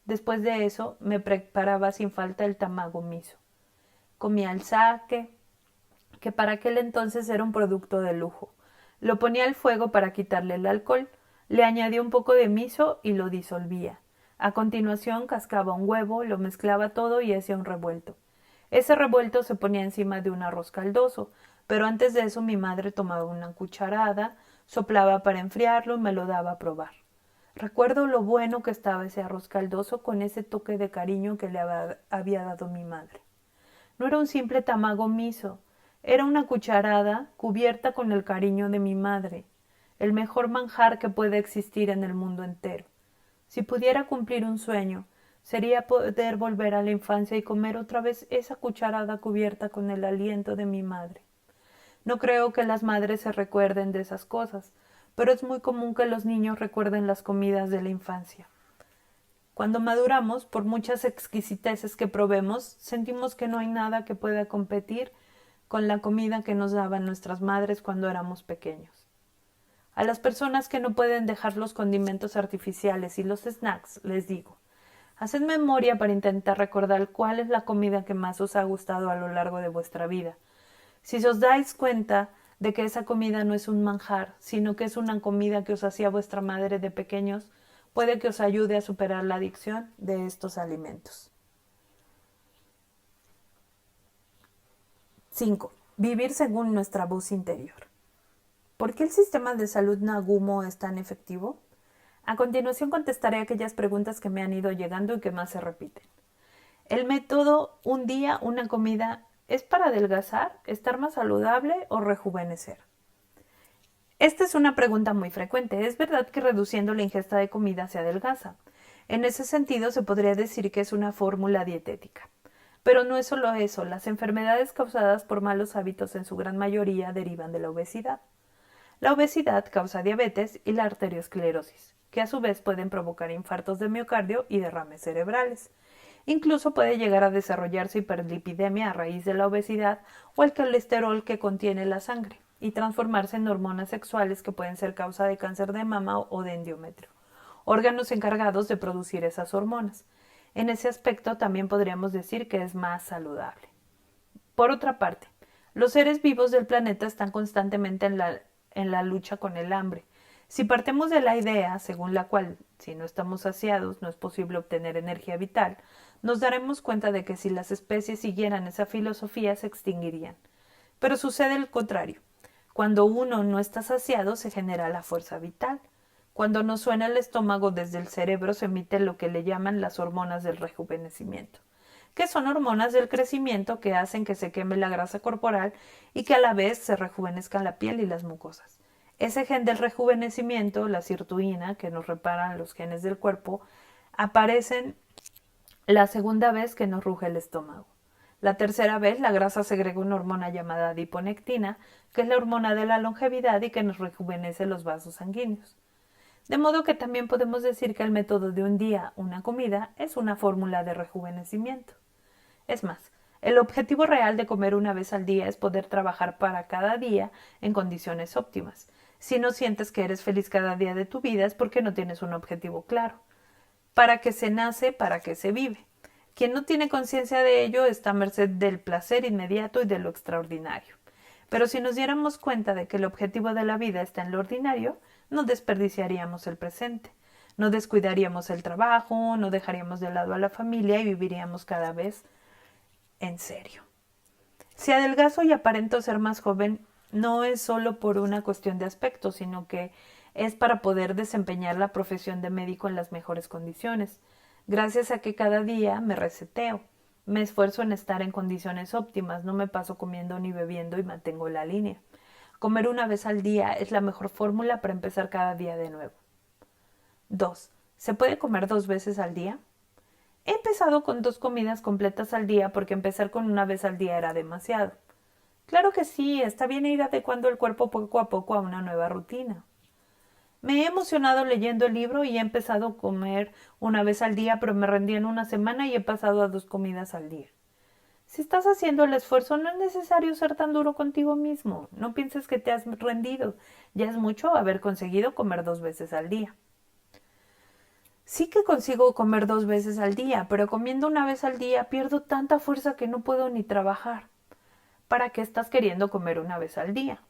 Después de eso me preparaba sin falta el tamago miso. Comía el sake, que para aquel entonces era un producto de lujo. Lo ponía al fuego para quitarle el alcohol, le añadía un poco de miso y lo disolvía. A continuación cascaba un huevo, lo mezclaba todo y hacía un revuelto. Ese revuelto se ponía encima de un arroz caldoso, pero antes de eso mi madre tomaba una cucharada, soplaba para enfriarlo y me lo daba a probar. Recuerdo lo bueno que estaba ese arroz caldoso con ese toque de cariño que le había dado mi madre. No era un simple tamago miso, era una cucharada cubierta con el cariño de mi madre, el mejor manjar que puede existir en el mundo entero. Si pudiera cumplir un sueño, sería poder volver a la infancia y comer otra vez esa cucharada cubierta con el aliento de mi madre. No creo que las madres se recuerden de esas cosas, pero es muy común que los niños recuerden las comidas de la infancia. Cuando maduramos, por muchas exquisiteces que probemos, sentimos que no hay nada que pueda competir con la comida que nos daban nuestras madres cuando éramos pequeños. A las personas que no pueden dejar los condimentos artificiales y los snacks, les digo, haced memoria para intentar recordar cuál es la comida que más os ha gustado a lo largo de vuestra vida. Si os dais cuenta de que esa comida no es un manjar, sino que es una comida que os hacía vuestra madre de pequeños, puede que os ayude a superar la adicción de estos alimentos. 5. Vivir según nuestra voz interior. ¿Por qué el sistema de salud Nagumo es tan efectivo? A continuación contestaré aquellas preguntas que me han ido llegando y que más se repiten. ¿El método un día, una comida es para adelgazar, estar más saludable o rejuvenecer? Esta es una pregunta muy frecuente. Es verdad que reduciendo la ingesta de comida se adelgaza. En ese sentido se podría decir que es una fórmula dietética. Pero no es solo eso. Las enfermedades causadas por malos hábitos en su gran mayoría derivan de la obesidad. La obesidad causa diabetes y la arteriosclerosis, que a su vez pueden provocar infartos de miocardio y derrames cerebrales. Incluso puede llegar a desarrollarse hiperlipidemia a raíz de la obesidad o el colesterol que contiene la sangre y transformarse en hormonas sexuales que pueden ser causa de cáncer de mama o de endometrio, órganos encargados de producir esas hormonas. En ese aspecto también podríamos decir que es más saludable. Por otra parte, los seres vivos del planeta están constantemente en la lucha con el hambre. Si partimos de la idea según la cual, si no estamos saciados, no es posible obtener energía vital, nos daremos cuenta de que si las especies siguieran esa filosofía se extinguirían. Pero sucede el contrario. Cuando uno no está saciado se genera la fuerza vital. Cuando nos suena el estómago desde el cerebro se emite lo que le llaman las hormonas del rejuvenecimiento, que son hormonas del crecimiento que hacen que se queme la grasa corporal y que a la vez se rejuvenezcan la piel y las mucosas. Ese gen del rejuvenecimiento, la sirtuina, que nos reparan los genes del cuerpo, aparecen la segunda vez que nos ruge el estómago. La tercera vez, la grasa segrega una hormona llamada adiponectina, que es la hormona de la longevidad y que nos rejuvenece los vasos sanguíneos. De modo que también podemos decir que el método de un día, una comida, es una fórmula de rejuvenecimiento. Es más, el objetivo real de comer una vez al día es poder trabajar para cada día en condiciones óptimas. Si no sientes que eres feliz cada día de tu vida es porque no tienes un objetivo claro. Para que se nace, para que se vive. Quien no tiene conciencia de ello está a merced del placer inmediato y de lo extraordinario. Pero si nos diéramos cuenta de que el objetivo de la vida está en lo ordinario, no desperdiciaríamos el presente, no descuidaríamos el trabajo, no dejaríamos de lado a la familia y viviríamos cada vez en serio. Si adelgazo y aparento ser más joven, no es solo por una cuestión de aspecto, sino que es para poder desempeñar la profesión de médico en las mejores condiciones, gracias a que cada día me reseteo. Me esfuerzo en estar en condiciones óptimas, no me paso comiendo ni bebiendo y mantengo la línea. Comer una vez al día es la mejor fórmula para empezar cada día de nuevo. 2. ¿Se puede comer 2 veces al día? He empezado con 2 comidas completas al día porque empezar con una vez al día era demasiado. Claro que sí, está bien ir adecuando el cuerpo poco a poco a una nueva rutina. Me he emocionado leyendo el libro y he empezado a comer una vez al día, pero me rendí en una semana y he pasado a 2 comidas al día. Si estás haciendo el esfuerzo, no es necesario ser tan duro contigo mismo. No pienses que te has rendido. Ya es mucho haber conseguido comer 2 veces al día. Sí que consigo comer 2 veces al día, pero comiendo una vez al día pierdo tanta fuerza que no puedo ni trabajar. ¿Para qué estás queriendo comer una vez al día?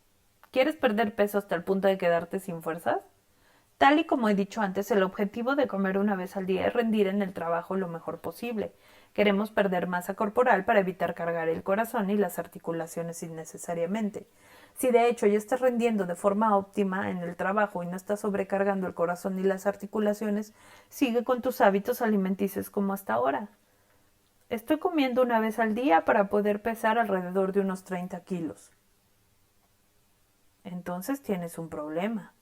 ¿Quieres perder peso hasta el punto de quedarte sin fuerzas? Tal y como he dicho antes, el objetivo de comer una vez al día es rendir en el trabajo lo mejor posible. Queremos perder masa corporal para evitar cargar el corazón y las articulaciones innecesariamente. Si de hecho ya estás rendiendo de forma óptima en el trabajo y no estás sobrecargando el corazón y las articulaciones, sigue con tus hábitos alimenticios como hasta ahora. Estoy comiendo una vez al día para poder pesar alrededor de unos 30 kilos. Entonces tienes un problema.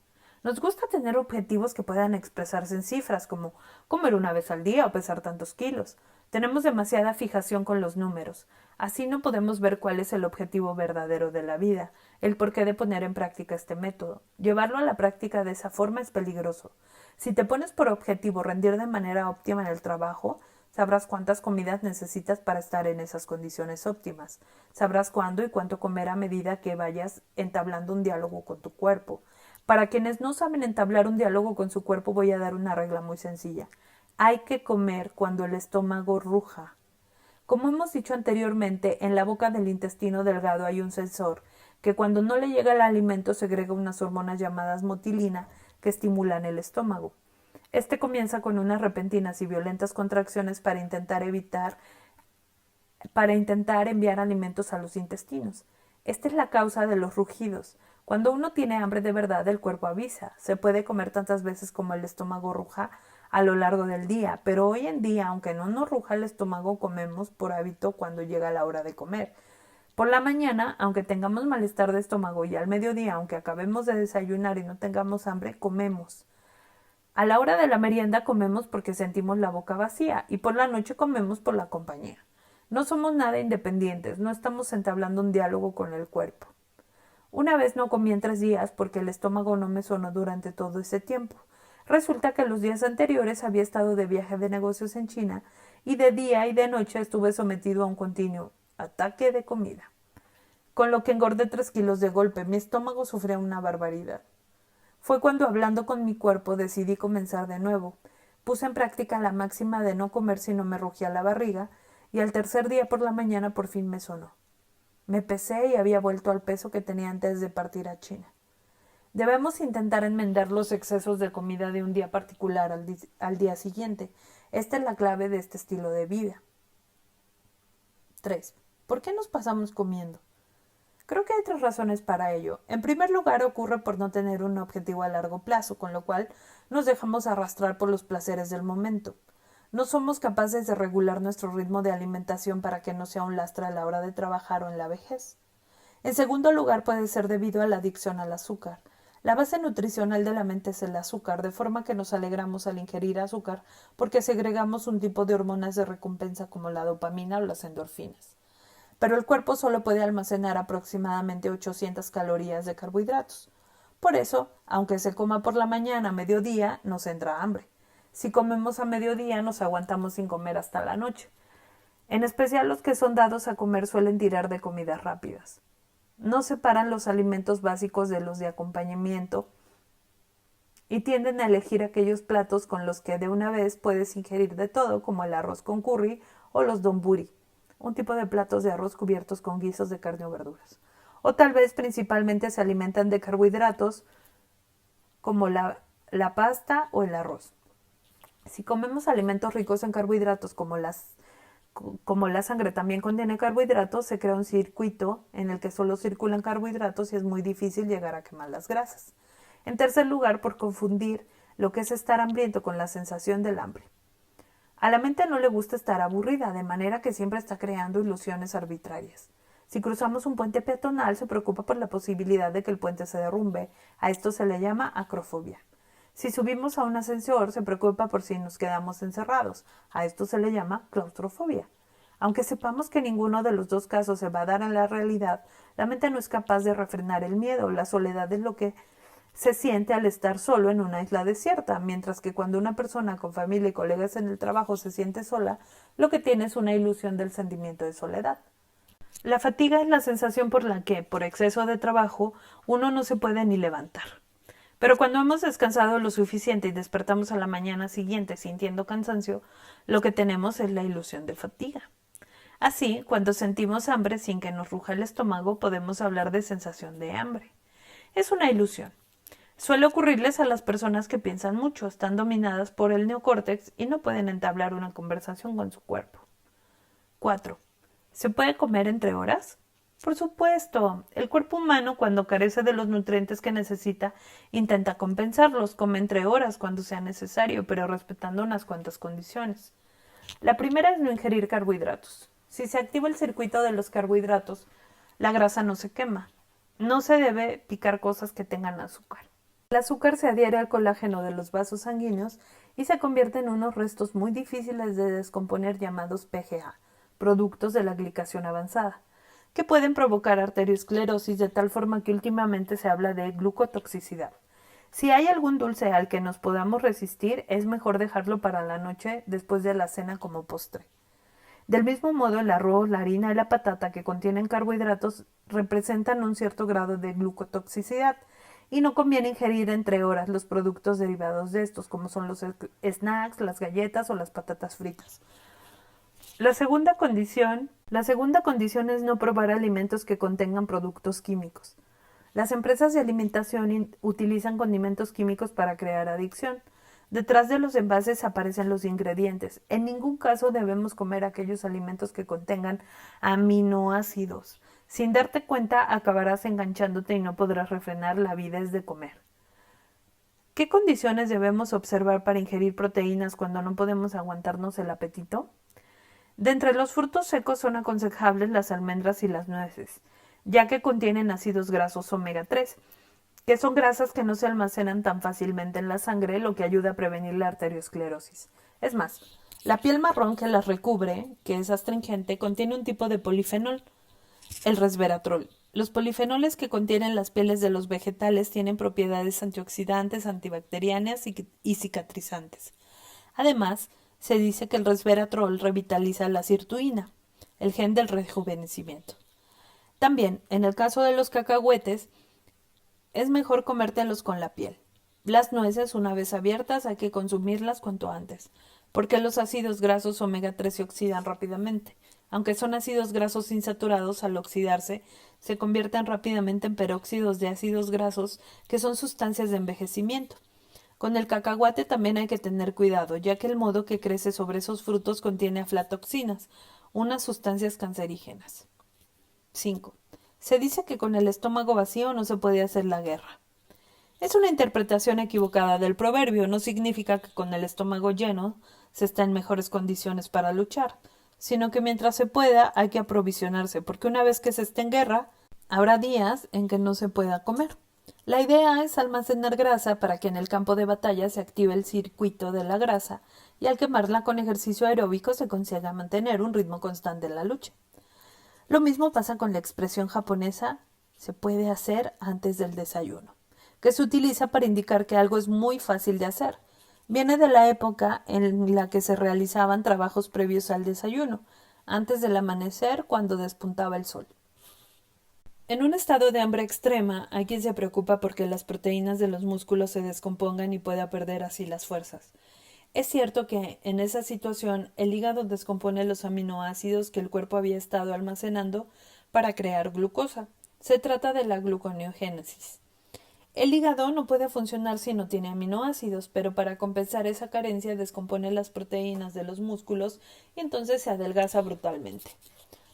Nos gusta tener objetivos que puedan expresarse en cifras, como comer una vez al día o pesar tantos kilos. Tenemos demasiada fijación con los números. Así no podemos ver cuál es el objetivo verdadero de la vida, el porqué de poner en práctica este método. Llevarlo a la práctica de esa forma es peligroso. Si te pones por objetivo rendir de manera óptima en el trabajo, sabrás cuántas comidas necesitas para estar en esas condiciones óptimas. Sabrás cuándo y cuánto comer a medida que vayas entablando un diálogo con tu cuerpo. Para quienes no saben entablar un diálogo con su cuerpo, voy a dar una regla muy sencilla. Hay que comer cuando el estómago ruja. Como hemos dicho anteriormente, en la boca del intestino delgado hay un sensor que cuando no le llega el alimento segrega unas hormonas llamadas motilina que estimulan el estómago. Este comienza con unas repentinas y violentas contracciones para intentar enviar alimentos a los intestinos. Esta es la causa de los rugidos. Cuando uno tiene hambre de verdad, el cuerpo avisa. Se puede comer tantas veces como el estómago ruja a lo largo del día, pero hoy en día, aunque no nos ruja el estómago, comemos por hábito cuando llega la hora de comer. Por la mañana, aunque tengamos malestar de estómago, y al mediodía, aunque acabemos de desayunar y no tengamos hambre, comemos. A la hora de la merienda comemos porque sentimos la boca vacía y por la noche comemos por la compañía. No somos nada independientes, no estamos entablando un diálogo con el cuerpo. Una vez no comí en 3 días porque el estómago no me sonó durante todo ese tiempo. Resulta que los días anteriores había estado de viaje de negocios en China y de día y de noche estuve sometido a un continuo ataque de comida. Con lo que engordé 3 kilos de golpe, mi estómago sufría una barbaridad. Fue cuando, hablando con mi cuerpo, decidí comenzar de nuevo. Puse en práctica la máxima de no comer si no me rugía la barriga, y al tercer día por la mañana por fin me sonó. Me pesé y había vuelto al peso que tenía antes de partir a China. Debemos intentar enmendar los excesos de comida de un día particular al día siguiente. Esta es la clave de este estilo de vida. 3. ¿Por qué nos pasamos comiendo? Creo que hay 3 razones para ello. En primer lugar, ocurre por no tener un objetivo a largo plazo, con lo cual nos dejamos arrastrar por los placeres del momento. No somos capaces de regular nuestro ritmo de alimentación para que no sea un lastre a la hora de trabajar o en la vejez. En segundo lugar, puede ser debido a la adicción al azúcar. La base nutricional de la mente es el azúcar, de forma que nos alegramos al ingerir azúcar porque segregamos un tipo de hormonas de recompensa como la dopamina o las endorfinas. Pero el cuerpo solo puede almacenar aproximadamente 800 calorías de carbohidratos. Por eso, aunque se coma por la mañana a mediodía, nos entra hambre. Si comemos a mediodía, nos aguantamos sin comer hasta la noche. En especial los que son dados a comer suelen tirar de comidas rápidas. No separan los alimentos básicos de los de acompañamiento y tienden a elegir aquellos platos con los que de una vez puedes ingerir de todo, como el arroz con curry o los donburi, un tipo de platos de arroz cubiertos con guisos de carne o verduras. O tal vez principalmente se alimentan de carbohidratos como la pasta o el arroz. Si comemos alimentos ricos en carbohidratos como la sangre también contiene carbohidratos, se crea un circuito en el que solo circulan carbohidratos y es muy difícil llegar a quemar las grasas. En tercer lugar, por confundir lo que es estar hambriento con la sensación del hambre. A la mente no le gusta estar aburrida, de manera que siempre está creando ilusiones arbitrarias. Si cruzamos un puente peatonal, se preocupa por la posibilidad de que el puente se derrumbe. A esto se le llama acrofobia. Si subimos a un ascensor, se preocupa por si nos quedamos encerrados. A esto se le llama claustrofobia. Aunque sepamos que ninguno de los dos casos se va a dar en la realidad, la mente no es capaz de refrenar el miedo. La soledad es lo que se siente al estar solo en una isla desierta, mientras que cuando una persona con familia y colegas en el trabajo se siente sola, lo que tiene es una ilusión del sentimiento de soledad. La fatiga es la sensación por la que, por exceso de trabajo, uno no se puede ni levantar. Pero cuando hemos descansado lo suficiente y despertamos a la mañana siguiente sintiendo cansancio, lo que tenemos es la ilusión de fatiga. Así, cuando sentimos hambre sin que nos ruja el estómago, podemos hablar de sensación de hambre. Es una ilusión. Suele ocurrirles a las personas que piensan mucho, están dominadas por el neocórtex y no pueden entablar una conversación con su cuerpo. 4. ¿Se puede comer entre horas? Por supuesto. El cuerpo humano, cuando carece de los nutrientes que necesita, intenta compensarlos, come entre horas cuando sea necesario, pero respetando unas cuantas condiciones. La primera es no ingerir carbohidratos. Si se activa el circuito de los carbohidratos, la grasa no se quema. No se debe picar cosas que tengan azúcar. El azúcar se adhiere al colágeno de los vasos sanguíneos y se convierte en unos restos muy difíciles de descomponer llamados PGA, productos de la glicación avanzada, que pueden provocar arteriosclerosis de tal forma que últimamente se habla de glucotoxicidad. Si hay algún dulce al que nos podamos resistir, es mejor dejarlo para la noche después de la cena como postre. Del mismo modo, el arroz, la harina y la patata que contienen carbohidratos representan un cierto grado de glucotoxicidad y no conviene ingerir entre horas los productos derivados de estos, como son los snacks, las galletas o las patatas fritas. La segunda condición es no probar alimentos que contengan productos químicos. Las empresas de alimentación utilizan condimentos químicos para crear adicción. Detrás de los envases aparecen los ingredientes. En ningún caso debemos comer aquellos alimentos que contengan aminoácidos. Sin darte cuenta, acabarás enganchándote y no podrás refrenar la avidez de comer. ¿Qué condiciones debemos observar para ingerir proteínas cuando no podemos aguantarnos el apetito? De entre los frutos secos son aconsejables las almendras y las nueces, ya que contienen ácidos grasos omega 3, que son grasas que no se almacenan tan fácilmente en la sangre, lo que ayuda a prevenir la arteriosclerosis. Es más, la piel marrón que las recubre, que es astringente, contiene un tipo de polifenol, el resveratrol. Los polifenoles que contienen las pieles de los vegetales tienen propiedades antioxidantes, antibacterianas y cicatrizantes. Además, se dice que el resveratrol revitaliza la sirtuina, el gen del rejuvenecimiento. También, en el caso de los cacahuetes, es mejor comértelos con la piel. Las nueces, una vez abiertas, hay que consumirlas cuanto antes, porque los ácidos grasos omega 3 se oxidan rápidamente. Aunque son ácidos grasos insaturados, al oxidarse, se convierten rápidamente en peróxidos de ácidos grasos, que son sustancias de envejecimiento. Con el cacahuate también hay que tener cuidado, ya que el modo que crece sobre esos frutos contiene aflatoxinas, unas sustancias cancerígenas. 5. Se dice que con el estómago vacío no se puede hacer la guerra. Es una interpretación equivocada del proverbio, no significa que con el estómago lleno se está en mejores condiciones para luchar, sino que mientras se pueda hay que aprovisionarse, porque una vez que se esté en guerra, habrá días en que no se pueda comer. La idea es almacenar grasa para que en el campo de batalla se active el circuito de la grasa y al quemarla con ejercicio aeróbico se consiga mantener un ritmo constante en la lucha. Lo mismo pasa con la expresión japonesa se puede hacer antes del desayuno, que se utiliza para indicar que algo es muy fácil de hacer. Viene de la época en la que se realizaban trabajos previos al desayuno, antes del amanecer cuando despuntaba el sol. En un estado de hambre extrema, hay quien se preocupa porque las proteínas de los músculos se descompongan y pueda perder así las fuerzas. Es cierto que, en esa situación, el hígado descompone los aminoácidos que el cuerpo había estado almacenando para crear glucosa. Se trata de la gluconeogénesis. El hígado no puede funcionar si no tiene aminoácidos, pero para compensar esa carencia descompone las proteínas de los músculos y entonces se adelgaza brutalmente.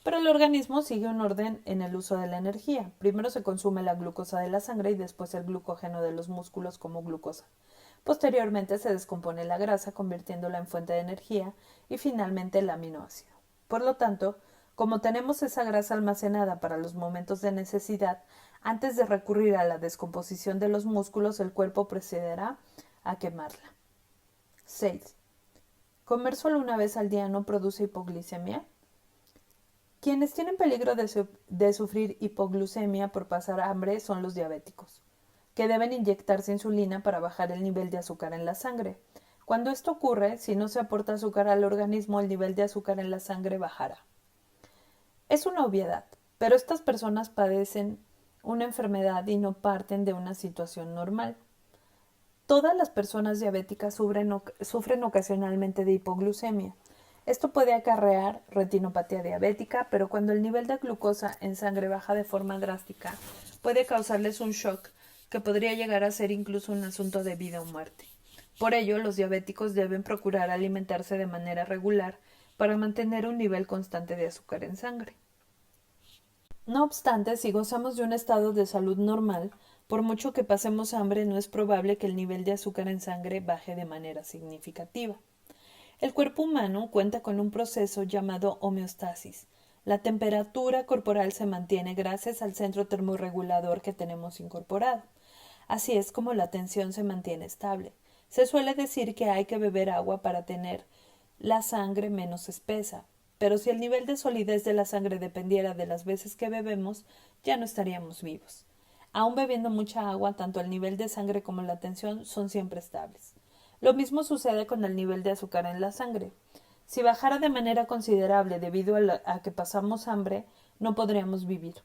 Pero el organismo sigue un orden en el uso de la energía. Primero se consume la glucosa de la sangre y después el glucógeno de los músculos como glucosa. Posteriormente se descompone la grasa convirtiéndola en fuente de energía y finalmente el aminoácido. Por lo tanto, como tenemos esa grasa almacenada para los momentos de necesidad, antes de recurrir a la descomposición de los músculos, el cuerpo procederá a quemarla. 6. ¿Comer solo una vez al día no produce hipoglicemia? Quienes tienen peligro de sufrir hipoglucemia por pasar hambre son los diabéticos, que deben inyectarse insulina para bajar el nivel de azúcar en la sangre. Cuando esto ocurre, si no se aporta azúcar al organismo, el nivel de azúcar en la sangre bajará. Es una obviedad, pero estas personas padecen una enfermedad y no parten de una situación normal. Todas las personas diabéticas sufren ocasionalmente de hipoglucemia. Esto puede acarrear retinopatía diabética, pero cuando el nivel de glucosa en sangre baja de forma drástica, puede causarles un shock que podría llegar a ser incluso un asunto de vida o muerte. Por ello, los diabéticos deben procurar alimentarse de manera regular para mantener un nivel constante de azúcar en sangre. No obstante, si gozamos de un estado de salud normal, por mucho que pasemos hambre, no es probable que el nivel de azúcar en sangre baje de manera significativa. El cuerpo humano cuenta con un proceso llamado homeostasis. La temperatura corporal se mantiene gracias al centro termorregulador que tenemos incorporado. Así es como la tensión se mantiene estable. Se suele decir que hay que beber agua para tener la sangre menos espesa, pero si el nivel de solidez de la sangre dependiera de las veces que bebemos, ya no estaríamos vivos. Aun bebiendo mucha agua, tanto el nivel de sangre como la tensión son siempre estables. Lo mismo sucede con el nivel de azúcar en la sangre. Si bajara de manera considerable debido a que pasamos hambre, no podríamos vivir.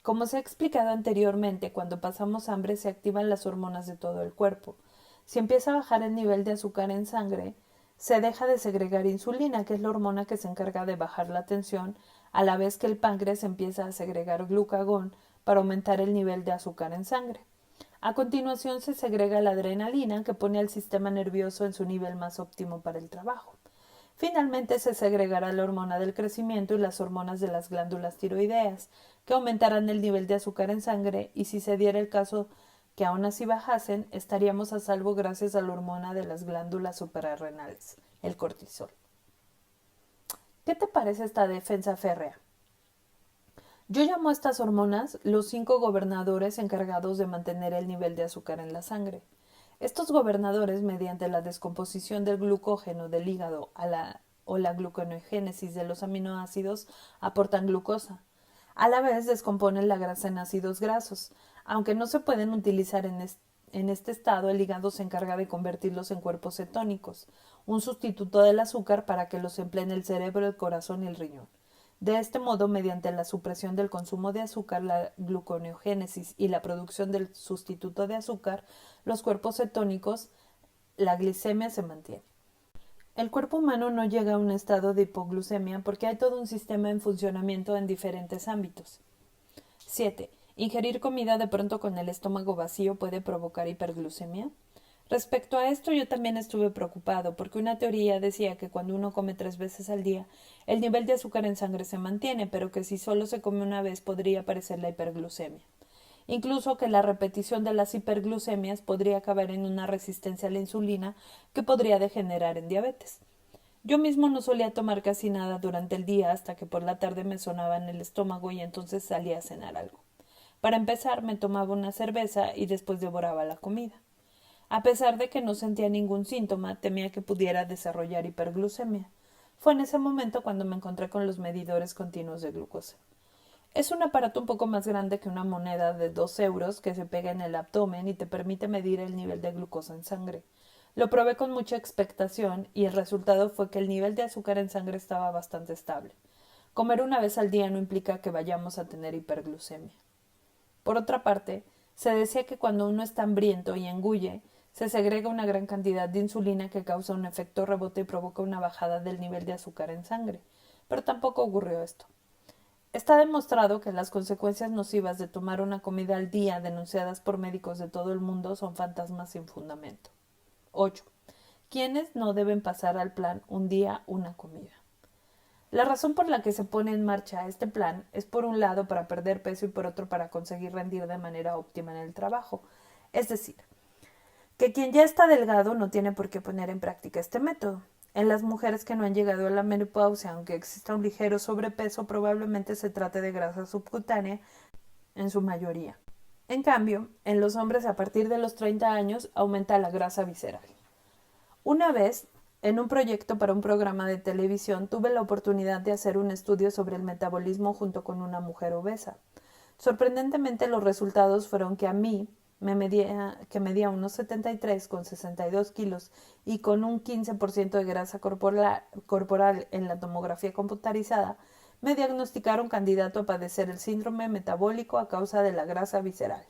Como se ha explicado anteriormente, cuando pasamos hambre se activan las hormonas de todo el cuerpo. Si empieza a bajar el nivel de azúcar en sangre, se deja de segregar insulina, que es la hormona que se encarga de bajar la tensión, a la vez que el páncreas empieza a segregar glucagón para aumentar el nivel de azúcar en sangre. A continuación se segrega la adrenalina, que pone al sistema nervioso en su nivel más óptimo para el trabajo. Finalmente se segregará la hormona del crecimiento y las hormonas de las glándulas tiroideas, que aumentarán el nivel de azúcar en sangre, y si se diera el caso que aún así bajasen, estaríamos a salvo gracias a la hormona de las glándulas suprarrenales, el cortisol. ¿Qué te parece esta defensa férrea? Yo llamo a estas hormonas los 5 gobernadores encargados de mantener el nivel de azúcar en la sangre. Estos gobernadores, mediante la descomposición del glucógeno del hígado o la gluconeogénesis de los aminoácidos, aportan glucosa. A la vez descomponen la grasa en ácidos grasos. Aunque no se pueden utilizar en este estado, el hígado se encarga de convertirlos en cuerpos cetónicos, un sustituto del azúcar para que los empleen el cerebro, el corazón y el riñón. De este modo, mediante la supresión del consumo de azúcar, la gluconeogénesis y la producción del sustituto de azúcar, los cuerpos cetónicos, la glicemia se mantiene. El cuerpo humano no llega a un estado de hipoglucemia porque hay todo un sistema en funcionamiento en diferentes ámbitos. 7. ¿Ingerir comida de pronto con el estómago vacío puede provocar hiperglucemia? Respecto a esto yo también estuve preocupado, porque una teoría decía que cuando uno come 3 veces al día, el nivel de azúcar en sangre se mantiene, pero que si solo se come una vez podría aparecer la hiperglucemia. Incluso que la repetición de las hiperglucemias podría acabar en una resistencia a la insulina que podría degenerar en diabetes. Yo mismo no solía tomar casi nada durante el día hasta que por la tarde me sonaba en el estómago y entonces salía a cenar algo. Para empezar me tomaba una cerveza y después devoraba la comida. A pesar de que no sentía ningún síntoma, temía que pudiera desarrollar hiperglucemia. Fue en ese momento cuando me encontré con los medidores continuos de glucosa. Es un aparato un poco más grande que una moneda de 2 euros que se pega en el abdomen y te permite medir el nivel de glucosa en sangre. Lo probé con mucha expectación y el resultado fue que el nivel de azúcar en sangre estaba bastante estable. Comer una vez al día no implica que vayamos a tener hiperglucemia. Por otra parte, se decía que cuando uno está hambriento y engulle, se segrega una gran cantidad de insulina que causa un efecto rebote y provoca una bajada del nivel de azúcar en sangre. Pero tampoco ocurrió esto. Está demostrado que las consecuencias nocivas de tomar una comida al día denunciadas por médicos de todo el mundo son fantasmas sin fundamento. 8. ¿Quiénes no deben pasar al plan un día una comida? La razón por la que se pone en marcha este plan es por un lado para perder peso y por otro para conseguir rendir de manera óptima en el trabajo. Es decir, que quien ya está delgado no tiene por qué poner en práctica este método. En las mujeres que no han llegado a la menopausia, aunque exista un ligero sobrepeso, probablemente se trate de grasa subcutánea en su mayoría. En cambio, en los hombres a partir de los 30 años aumenta la grasa visceral. Una vez, en un proyecto para un programa de televisión, tuve la oportunidad de hacer un estudio sobre el metabolismo junto con una mujer obesa. Sorprendentemente, los resultados fueron que a mí, que medía unos 73 con 62 kilos y con un 15% de grasa corporal en la tomografía computarizada, me diagnosticaron candidato a padecer el síndrome metabólico a causa de la grasa visceral.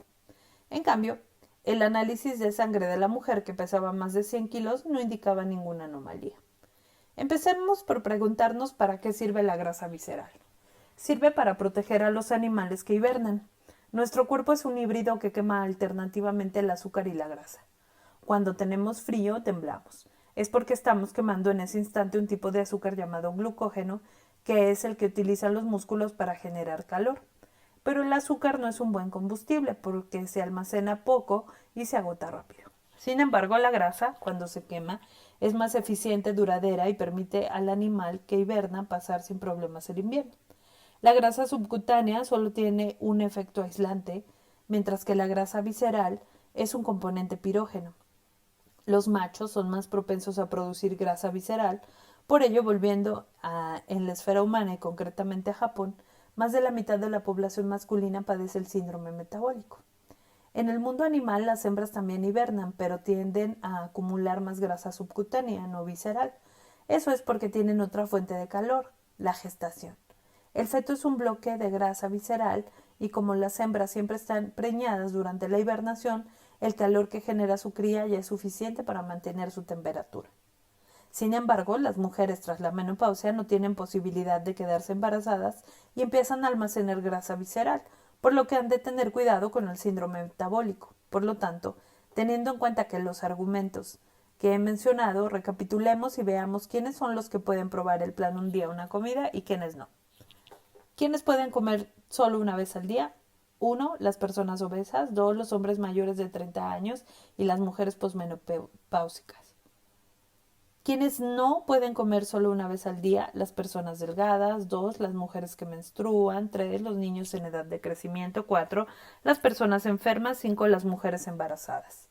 En cambio, el análisis de sangre de la mujer, que pesaba más de 100 kilos, no indicaba ninguna anomalía. Empecemos por preguntarnos para qué sirve la grasa visceral. Sirve para proteger a los animales que hibernan. Nuestro cuerpo es un híbrido que quema alternativamente el azúcar y la grasa. Cuando tenemos frío, temblamos. Es porque estamos quemando en ese instante un tipo de azúcar llamado glucógeno, que es el que utilizan los músculos para generar calor. Pero el azúcar no es un buen combustible porque se almacena poco y se agota rápido. Sin embargo, la grasa, cuando se quema, es más eficiente, duradera y permite al animal que hiberna pasar sin problemas el invierno. La grasa subcutánea solo tiene un efecto aislante, mientras que la grasa visceral es un componente pirógeno. Los machos son más propensos a producir grasa visceral, por ello, en la esfera humana y concretamente a Japón, más de la mitad de la población masculina padece el síndrome metabólico. En el mundo animal las hembras también hibernan, pero tienden a acumular más grasa subcutánea, no visceral. Eso es porque tienen otra fuente de calor, la gestación. El feto es un bloque de grasa visceral y como las hembras siempre están preñadas durante la hibernación, el calor que genera su cría ya es suficiente para mantener su temperatura. Sin embargo, las mujeres tras la menopausia no tienen posibilidad de quedarse embarazadas y empiezan a almacenar grasa visceral, por lo que han de tener cuidado con el síndrome metabólico. Por lo tanto, teniendo en cuenta que los argumentos que he mencionado, recapitulemos y veamos quiénes son los que pueden probar el plan un día una comida y quiénes no. ¿Quiénes pueden comer solo una vez al día? 1. Las personas obesas. 2. Los hombres mayores de 30 años y las mujeres posmenopáusicas. ¿Quiénes no pueden comer solo una vez al día? Las personas delgadas. 2. Las mujeres que menstruan. 3. Los niños en edad de crecimiento. 4. Las personas enfermas. 5. Las mujeres embarazadas.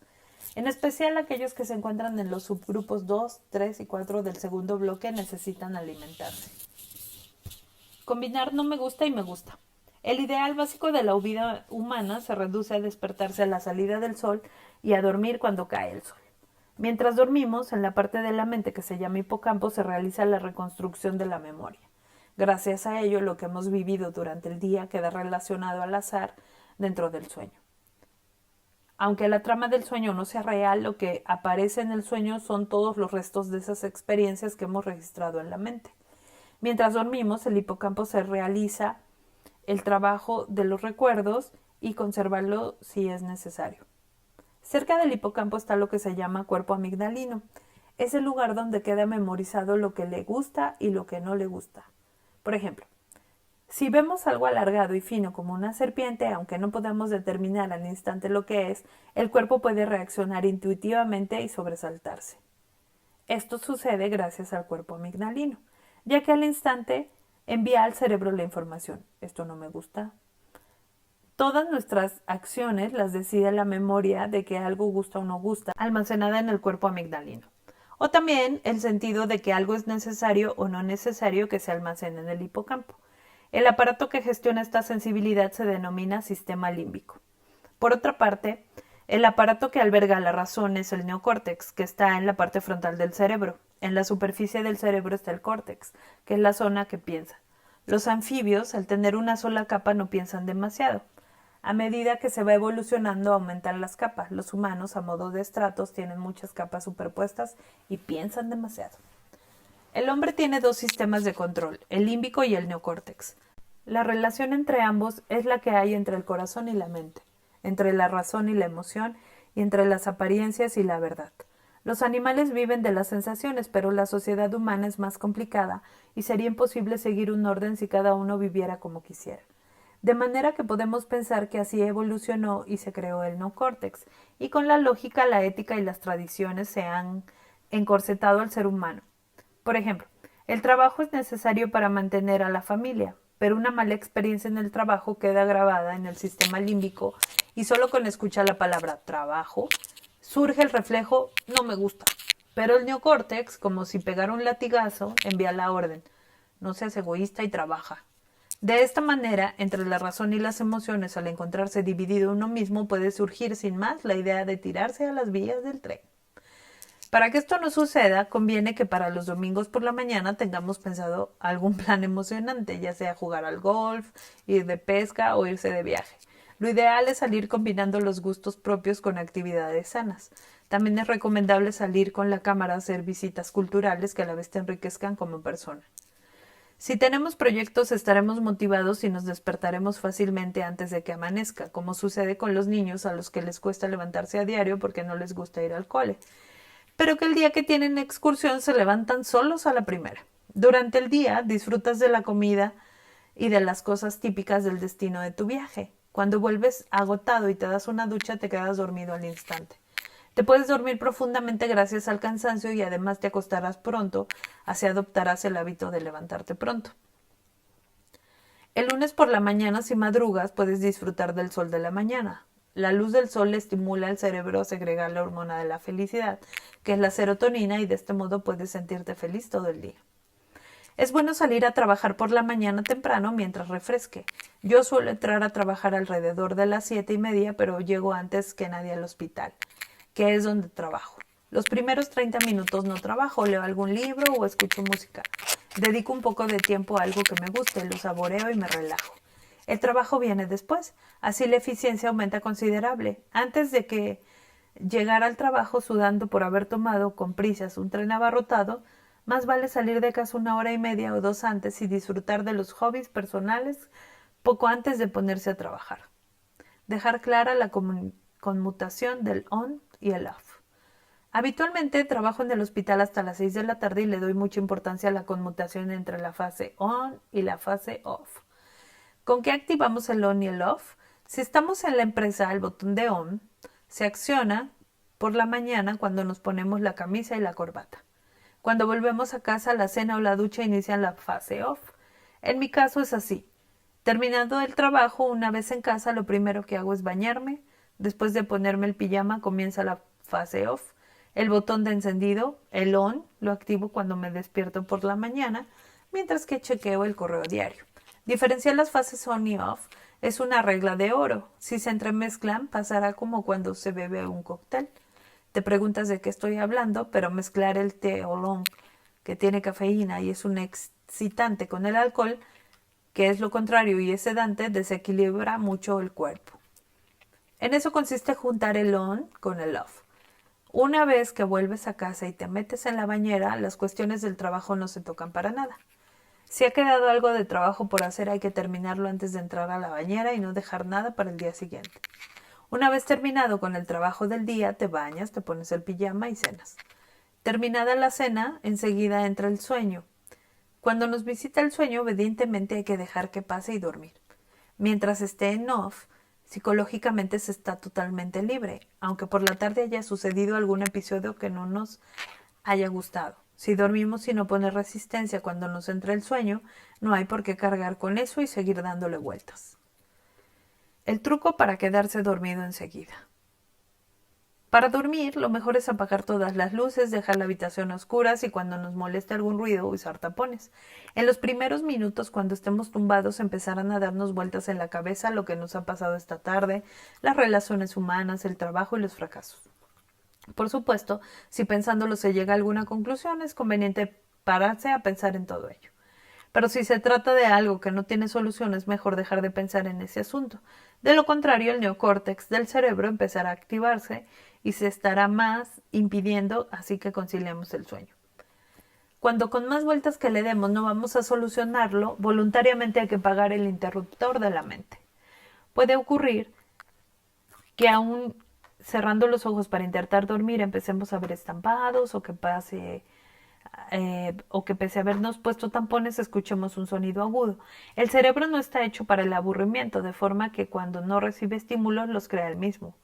En especial aquellos que se encuentran en los subgrupos 2, 3 y 4 del segundo bloque necesitan alimentarse. Combinar no me gusta y me gusta. El ideal básico de la vida humana se reduce a despertarse a la salida del sol y a dormir cuando cae el sol. Mientras dormimos, en la parte de la mente que se llama hipocampo se realiza la reconstrucción de la memoria. Gracias a ello, lo que hemos vivido durante el día queda relacionado al azar dentro del sueño. Aunque la trama del sueño no sea real, lo que aparece en el sueño son todos los restos de esas experiencias que hemos registrado en la mente. Mientras dormimos, el hipocampo se realiza el trabajo de los recuerdos y conservarlo si es necesario. Cerca del hipocampo está lo que se llama cuerpo amigdalino. Es el lugar donde queda memorizado lo que le gusta y lo que no le gusta. Por ejemplo, si vemos algo alargado y fino como una serpiente, aunque no podamos determinar al instante lo que es, el cuerpo puede reaccionar intuitivamente y sobresaltarse. Esto sucede gracias al cuerpo amigdalino, ya que al instante envía al cerebro la información. Esto no me gusta. Todas nuestras acciones las decide la memoria de que algo gusta o no gusta, almacenada en el cuerpo amigdalino. O también el sentido de que algo es necesario o no necesario que se almacene en el hipocampo. El aparato que gestiona esta sensibilidad se denomina sistema límbico. Por otra parte, el aparato que alberga la razón es el neocórtex, que está en la parte frontal del cerebro. En la superficie del cerebro está el córtex, que es la zona que piensa. Los anfibios, al tener una sola capa, no piensan demasiado. A medida que se va evolucionando, aumentan las capas. Los humanos, a modo de estratos, tienen muchas capas superpuestas y piensan demasiado. El hombre tiene dos sistemas de control, el límbico y el neocórtex. La relación entre ambos es la que hay entre el corazón y la mente, entre la razón y la emoción, y entre las apariencias y la verdad. Los animales viven de las sensaciones, pero la sociedad humana es más complicada y sería imposible seguir un orden si cada uno viviera como quisiera. De manera que podemos pensar que así evolucionó y se creó el neocórtex, y con la lógica, la ética y las tradiciones se han encorsetado al ser humano. Por ejemplo, el trabajo es necesario para mantener a la familia, pero una mala experiencia en el trabajo queda grabada en el sistema límbico y solo con escuchar la palabra trabajo surge el reflejo no me gusta. Pero el neocórtex, como si pegara un latigazo, envía la orden. No seas egoísta y trabaja. De esta manera, entre la razón y las emociones, al encontrarse dividido uno mismo, puede surgir sin más la idea de tirarse a las vías del tren. Para que esto no suceda, conviene que para los domingos por la mañana tengamos pensado algún plan emocionante, ya sea jugar al golf, ir de pesca o irse de viaje. Lo ideal es salir combinando los gustos propios con actividades sanas. También es recomendable salir con la cámara a hacer visitas culturales que a la vez te enriquezcan como persona. Si tenemos proyectos, estaremos motivados y nos despertaremos fácilmente antes de que amanezca, como sucede con los niños a los que les cuesta levantarse a diario porque no les gusta ir al cole, pero que el día que tienen excursión se levantan solos a la primera. Durante el día disfrutas de la comida y de las cosas típicas del destino de tu viaje. Cuando vuelves agotado y te das una ducha, te quedas dormido al instante. Te puedes dormir profundamente gracias al cansancio y además te acostarás pronto, así adoptarás el hábito de levantarte pronto. El lunes por la mañana, si madrugas, puedes disfrutar del sol de la mañana. La luz del sol estimula al cerebro a segregar la hormona de la felicidad, que es la serotonina, y de este modo puedes sentirte feliz todo el día. Es bueno salir a trabajar por la mañana temprano mientras refresque. Yo suelo entrar a trabajar alrededor de las 7:30, pero llego antes que nadie al hospital, que es donde trabajo. Los primeros 30 minutos no trabajo, leo algún libro o escucho música. Dedico un poco de tiempo a algo que me guste, lo saboreo y me relajo. El trabajo viene después, así la eficiencia aumenta considerable. Antes de que llegar al trabajo sudando por haber tomado con prisas un tren abarrotado, más vale salir de casa 1 hora y media o 2 antes y disfrutar de los hobbies personales poco antes de ponerse a trabajar. Dejar clara la conmutación del on y el off. Habitualmente trabajo en el hospital hasta las 6 de la tarde y le doy mucha importancia a la conmutación entre la fase on y la fase off. ¿Con qué activamos el on y el off? Si estamos en la empresa, el botón de on se acciona por la mañana cuando nos ponemos la camisa y la corbata. Cuando volvemos a casa, la cena o la ducha inician la fase off. En mi caso es así. Terminando el trabajo, una vez en casa, lo primero que hago es bañarme. Después de ponerme el pijama, comienza la fase off. El botón de encendido, el on, lo activo cuando me despierto por la mañana, mientras que chequeo el correo diario. Diferenciar las fases on y off es una regla de oro. Si se entremezclan, pasará como cuando se bebe un cóctel. Te preguntas de qué estoy hablando, pero mezclar el té oolong, que tiene cafeína y es un excitante, con el alcohol, que es lo contrario y es sedante, desequilibra mucho el cuerpo. En eso consiste juntar el on con el off. Una vez que vuelves a casa y te metes en la bañera, las cuestiones del trabajo no se tocan para nada. Si ha quedado algo de trabajo por hacer, hay que terminarlo antes de entrar a la bañera y no dejar nada para el día siguiente. Una vez terminado con el trabajo del día, te bañas, te pones el pijama y cenas. Terminada la cena, enseguida entra el sueño. Cuando nos visita el sueño, obedientemente hay que dejar que pase y dormir. Mientras esté en off, psicológicamente se está totalmente libre, aunque por la tarde haya sucedido algún episodio que no nos haya gustado. Si dormimos sin oponer resistencia cuando nos entra el sueño, no hay por qué cargar con eso y seguir dándole vueltas. El truco para quedarse dormido enseguida. Para dormir, lo mejor es apagar todas las luces, dejar la habitación a oscuras y cuando nos moleste algún ruido, usar tapones. En los primeros minutos, cuando estemos tumbados, empezarán a darnos vueltas en la cabeza lo que nos ha pasado esta tarde, las relaciones humanas, el trabajo y los fracasos. Por supuesto, si pensándolo se llega a alguna conclusión, es conveniente pararse a pensar en todo ello. Pero si se trata de algo que no tiene solución, es mejor dejar de pensar en ese asunto. De lo contrario, el neocórtex del cerebro empezará a activarse y se estará más impidiendo, así que conciliemos el sueño. Cuando con más vueltas que le demos no vamos a solucionarlo, voluntariamente hay que apagar el interruptor de la mente. Puede ocurrir que aún cerrando los ojos para intentar dormir empecemos a ver estampados o que pese a habernos puesto tampones escuchemos un sonido agudo. El cerebro no está hecho para el aburrimiento, de forma que cuando no recibe estímulos los crea él mismo.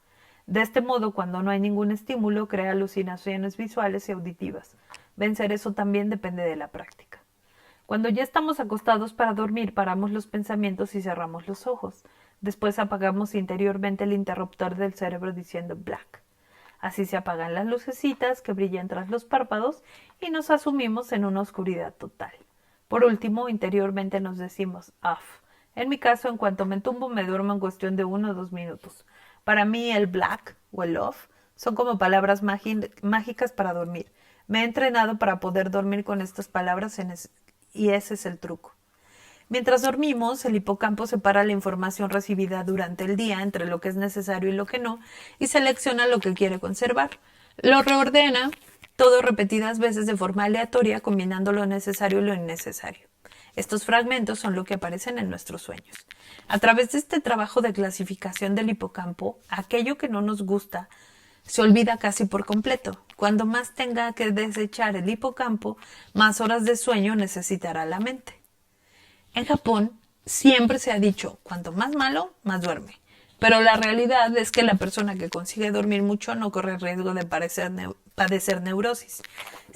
De este modo, cuando no hay ningún estímulo, crea alucinaciones visuales y auditivas. Vencer eso también depende de la práctica. Cuando ya estamos acostados para dormir, paramos los pensamientos y cerramos los ojos. Después apagamos interiormente el interruptor del cerebro diciendo black. Así se apagan las lucecitas que brillan tras los párpados y nos asumimos en una oscuridad total. Por último, interiormente nos decimos off. En mi caso, en cuanto me tumbo, me duermo en cuestión de 1 o 2 minutos. Para mí, el black o el off son como palabras mágicas para dormir. Me he entrenado para poder dormir con estas palabras y ese es el truco. Mientras dormimos, el hipocampo separa la información recibida durante el día entre lo que es necesario y lo que no, y selecciona lo que quiere conservar. Lo reordena todo repetidas veces de forma aleatoria, combinando lo necesario y lo innecesario. Estos fragmentos son lo que aparecen en nuestros sueños. A través de este trabajo de clasificación del hipocampo, aquello que no nos gusta se olvida casi por completo. Cuando más tenga que desechar el hipocampo, más horas de sueño necesitará la mente. En Japón siempre se ha dicho, cuanto más malo, más duerme. Pero la realidad es que la persona que consigue dormir mucho no corre riesgo de padecer neurosis.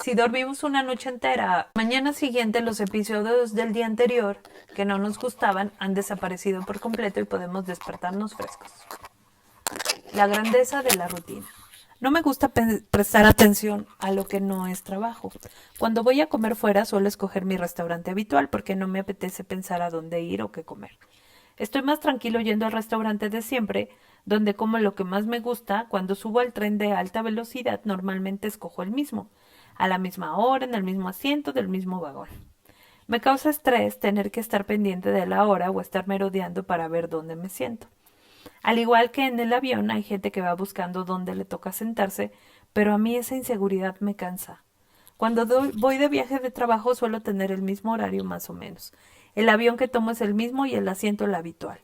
Si dormimos una noche entera, mañana siguiente los episodios del día anterior que no nos gustaban han desaparecido por completo y podemos despertarnos frescos. La grandeza de la rutina. No me gusta prestar atención a lo que no es trabajo. Cuando voy a comer fuera suelo escoger mi restaurante habitual porque no me apetece pensar a dónde ir o qué comer. Estoy más tranquilo yendo al restaurante de siempre, donde como lo que más me gusta. Cuando subo al tren de alta velocidad normalmente escojo el mismo, a la misma hora, en el mismo asiento, del mismo vagón. Me causa estrés tener que estar pendiente de la hora o estar merodeando para ver dónde me siento. Al igual que en el avión hay gente que va buscando dónde le toca sentarse, pero a mí esa inseguridad me cansa. Cuando voy de viaje de trabajo suelo tener el mismo horario más o menos. El avión que tomo es el mismo y el asiento el habitual.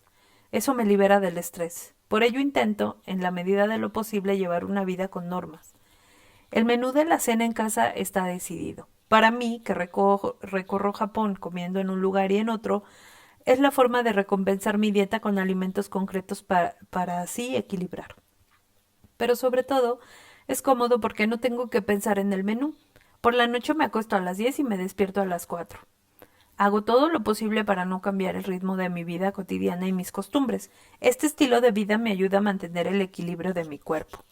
Eso me libera del estrés. Por ello intento, en la medida de lo posible, llevar una vida con normas. El menú de la cena en casa está decidido. Para mí, que recorro Japón comiendo en un lugar y en otro, es la forma de recompensar mi dieta con alimentos concretos para así equilibrar. Pero sobre todo, es cómodo porque no tengo que pensar en el menú. Por la noche me acuesto a las 10 y me despierto a las 4. Hago todo lo posible para no cambiar el ritmo de mi vida cotidiana y mis costumbres. Este estilo de vida me ayuda a mantener el equilibrio de mi cuerpo.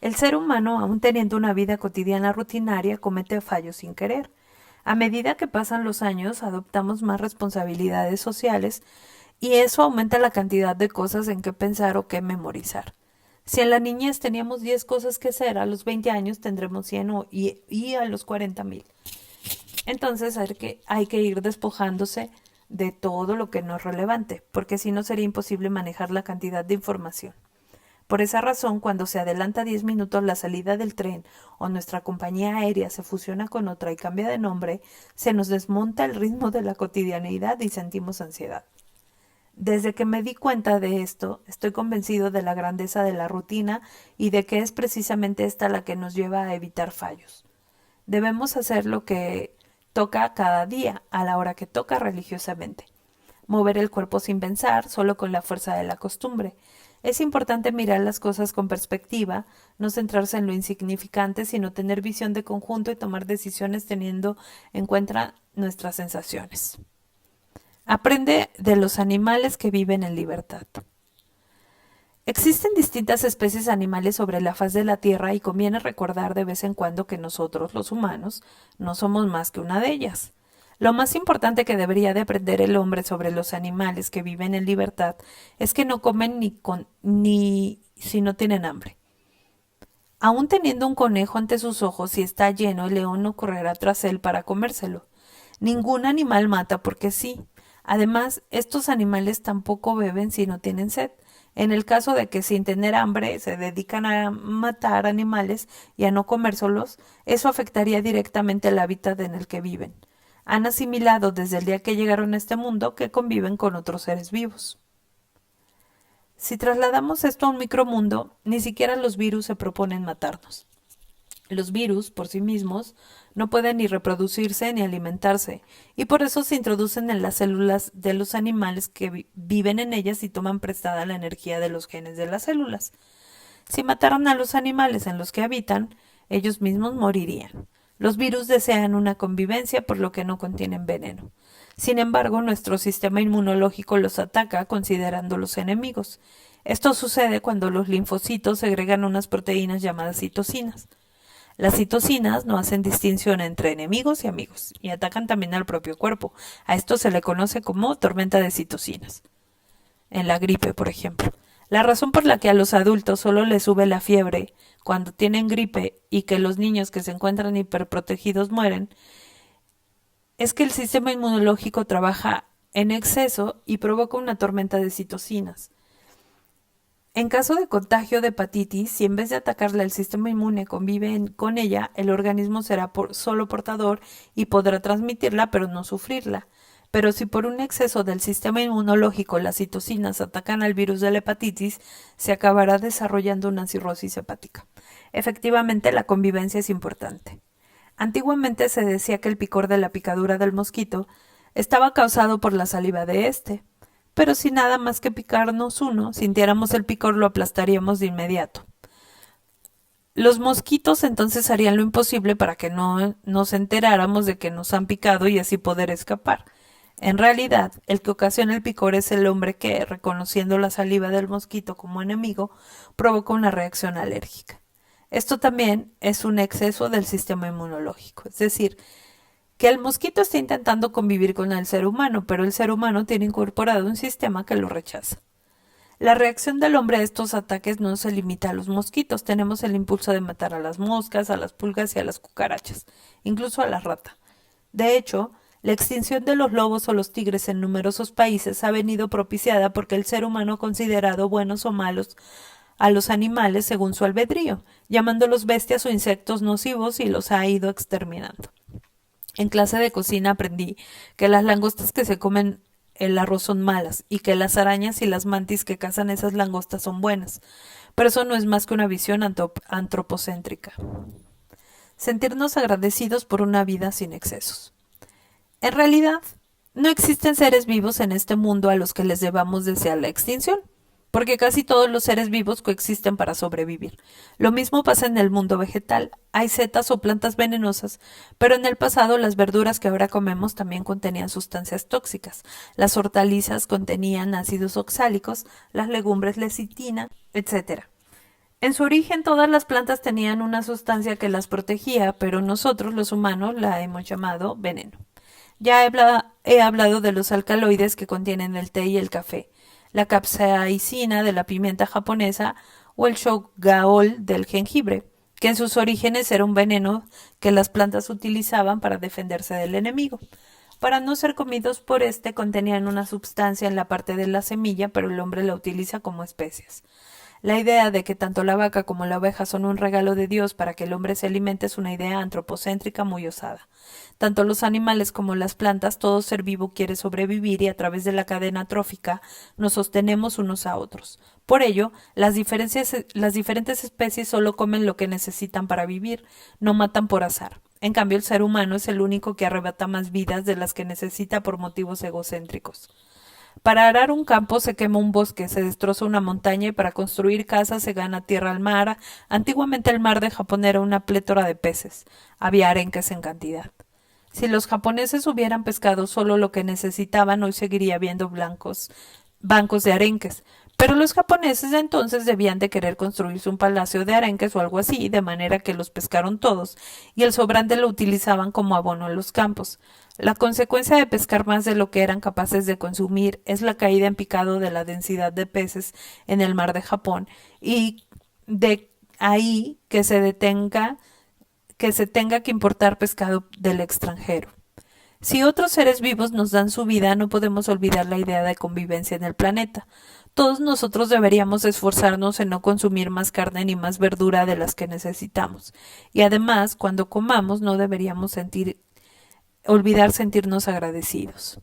El ser humano, aun teniendo una vida cotidiana rutinaria, comete fallos sin querer. A medida que pasan los años, adoptamos más responsabilidades sociales y eso aumenta la cantidad de cosas en que pensar o que memorizar. Si en la niñez teníamos 10 cosas que hacer, a los 20 años tendremos 100 y a los 40,000. Entonces hay que ir despojándose de todo lo que no es relevante, porque si no sería imposible manejar la cantidad de información. Por esa razón, cuando se adelanta 10 minutos la salida del tren o nuestra compañía aérea se fusiona con otra y cambia de nombre, se nos desmonta el ritmo de la cotidianeidad y sentimos ansiedad. Desde que me di cuenta de esto, estoy convencido de la grandeza de la rutina y de que es precisamente esta la que nos lleva a evitar fallos. Debemos hacer lo que toca cada día, a la hora que toca religiosamente. Mover el cuerpo sin pensar, solo con la fuerza de la costumbre. Es importante mirar las cosas con perspectiva, no centrarse en lo insignificante, sino tener visión de conjunto y tomar decisiones teniendo en cuenta nuestras sensaciones. Aprende de los animales que viven en libertad. Existen distintas especies animales sobre la faz de la Tierra y conviene recordar de vez en cuando que nosotros, los humanos, no somos más que una de ellas. Lo más importante que debería de aprender el hombre sobre los animales que viven en libertad es que no comen ni si no tienen hambre. Aún teniendo un conejo ante sus ojos, si está lleno, el león no correrá tras él para comérselo. Ningún animal mata porque sí. Además, estos animales tampoco beben si no tienen sed. En el caso de que sin tener hambre se dedican a matar animales y a no comérselos, eso afectaría directamente el hábitat en el que viven. Han asimilado desde el día que llegaron a este mundo que conviven con otros seres vivos. Si trasladamos esto a un micromundo, ni siquiera los virus se proponen matarnos. Los virus, por sí mismos, no pueden ni reproducirse ni alimentarse, y por eso se introducen en las células de los animales que viven en ellas y toman prestada la energía de los genes de las células. Si mataran a los animales en los que habitan, ellos mismos morirían. Los virus desean una convivencia por lo que no contienen veneno. Sin embargo, nuestro sistema inmunológico los ataca considerándolos enemigos. Esto sucede cuando los linfocitos segregan unas proteínas llamadas citocinas. Las citocinas no hacen distinción entre enemigos y amigos y atacan también al propio cuerpo. A esto se le conoce como tormenta de citocinas. En la gripe, por ejemplo. La razón por la que a los adultos solo les sube la fiebre cuando tienen gripe y que los niños que se encuentran hiperprotegidos mueren es que el sistema inmunológico trabaja en exceso y provoca una tormenta de citocinas. En caso de contagio de hepatitis, si en vez de atacarla el sistema inmune convive con ella, el organismo será solo portador y podrá transmitirla pero no sufrirla. Pero si por un exceso del sistema inmunológico las citocinas atacan al virus de la hepatitis, se acabará desarrollando una cirrosis hepática. Efectivamente, la convivencia es importante. Antiguamente se decía que el picor de la picadura del mosquito estaba causado por la saliva de éste. Pero si nada más que picarnos uno, sintiéramos el picor, lo aplastaríamos de inmediato. Los mosquitos entonces harían lo imposible para que no nos enteráramos de que nos han picado y así poder escapar. En realidad, el que ocasiona el picor es el hombre que, reconociendo la saliva del mosquito como enemigo, provoca una reacción alérgica. Esto también es un exceso del sistema inmunológico, es decir, que el mosquito está intentando convivir con el ser humano, pero el ser humano tiene incorporado un sistema que lo rechaza. La reacción del hombre a estos ataques no se limita a los mosquitos, tenemos el impulso de matar a las moscas, a las pulgas y a las cucarachas, incluso a la rata. De hecho, la extinción de los lobos o los tigres en numerosos países ha venido propiciada porque el ser humano ha considerado buenos o malos a los animales según su albedrío, llamándolos bestias o insectos nocivos y los ha ido exterminando. En clase de cocina aprendí que las langostas que se comen el arroz son malas y que las arañas y las mantis que cazan esas langostas son buenas. Pero eso no es más que una visión antropocéntrica. Sentirnos agradecidos por una vida sin excesos. En realidad, no existen seres vivos en este mundo a los que les debamos desear la extinción, porque casi todos los seres vivos coexisten para sobrevivir. Lo mismo pasa en el mundo vegetal. Hay setas o plantas venenosas, pero en el pasado las verduras que ahora comemos también contenían sustancias tóxicas. Las hortalizas contenían ácidos oxálicos, las legumbres lecitina, etc. En su origen todas las plantas tenían una sustancia que las protegía, pero nosotros los humanos la hemos llamado veneno. Ya he hablado de los alcaloides que contienen el té y el café, la capsaicina de la pimienta japonesa o el shogaol del jengibre, que en sus orígenes era un veneno que las plantas utilizaban para defenderse del enemigo. Para no ser comidos por este contenían una sustancia en la parte de la semilla, pero el hombre la utiliza como especias. La idea de que tanto la vaca como la oveja son un regalo de Dios para que el hombre se alimente es una idea antropocéntrica muy osada. Tanto los animales como las plantas, todo ser vivo quiere sobrevivir y a través de la cadena trófica nos sostenemos unos a otros. Por ello, las diferentes especies solo comen lo que necesitan para vivir, no matan por azar. En cambio, el ser humano es el único que arrebata más vidas de las que necesita por motivos egocéntricos. Para arar un campo se quema un bosque, se destroza una montaña y para construir casas se gana tierra al mar. Antiguamente el mar de Japón era una plétora de peces. Había arenques en cantidad. Si los japoneses hubieran pescado solo lo que necesitaban, hoy seguiría habiendo bancos de arenques. Pero los japoneses de entonces debían de querer construirse un palacio de arenques o algo así, de manera que los pescaron todos, y el sobrante lo utilizaban como abono en los campos. La consecuencia de pescar más de lo que eran capaces de consumir es la caída en picado de la densidad de peces en el mar de Japón, y de ahí que se tenga que importar pescado del extranjero. Si otros seres vivos nos dan su vida, no podemos olvidar la idea de convivencia en el planeta. Todos nosotros deberíamos esforzarnos en no consumir más carne ni más verdura de las que necesitamos. Y además, cuando comamos, no deberíamos olvidar sentirnos agradecidos.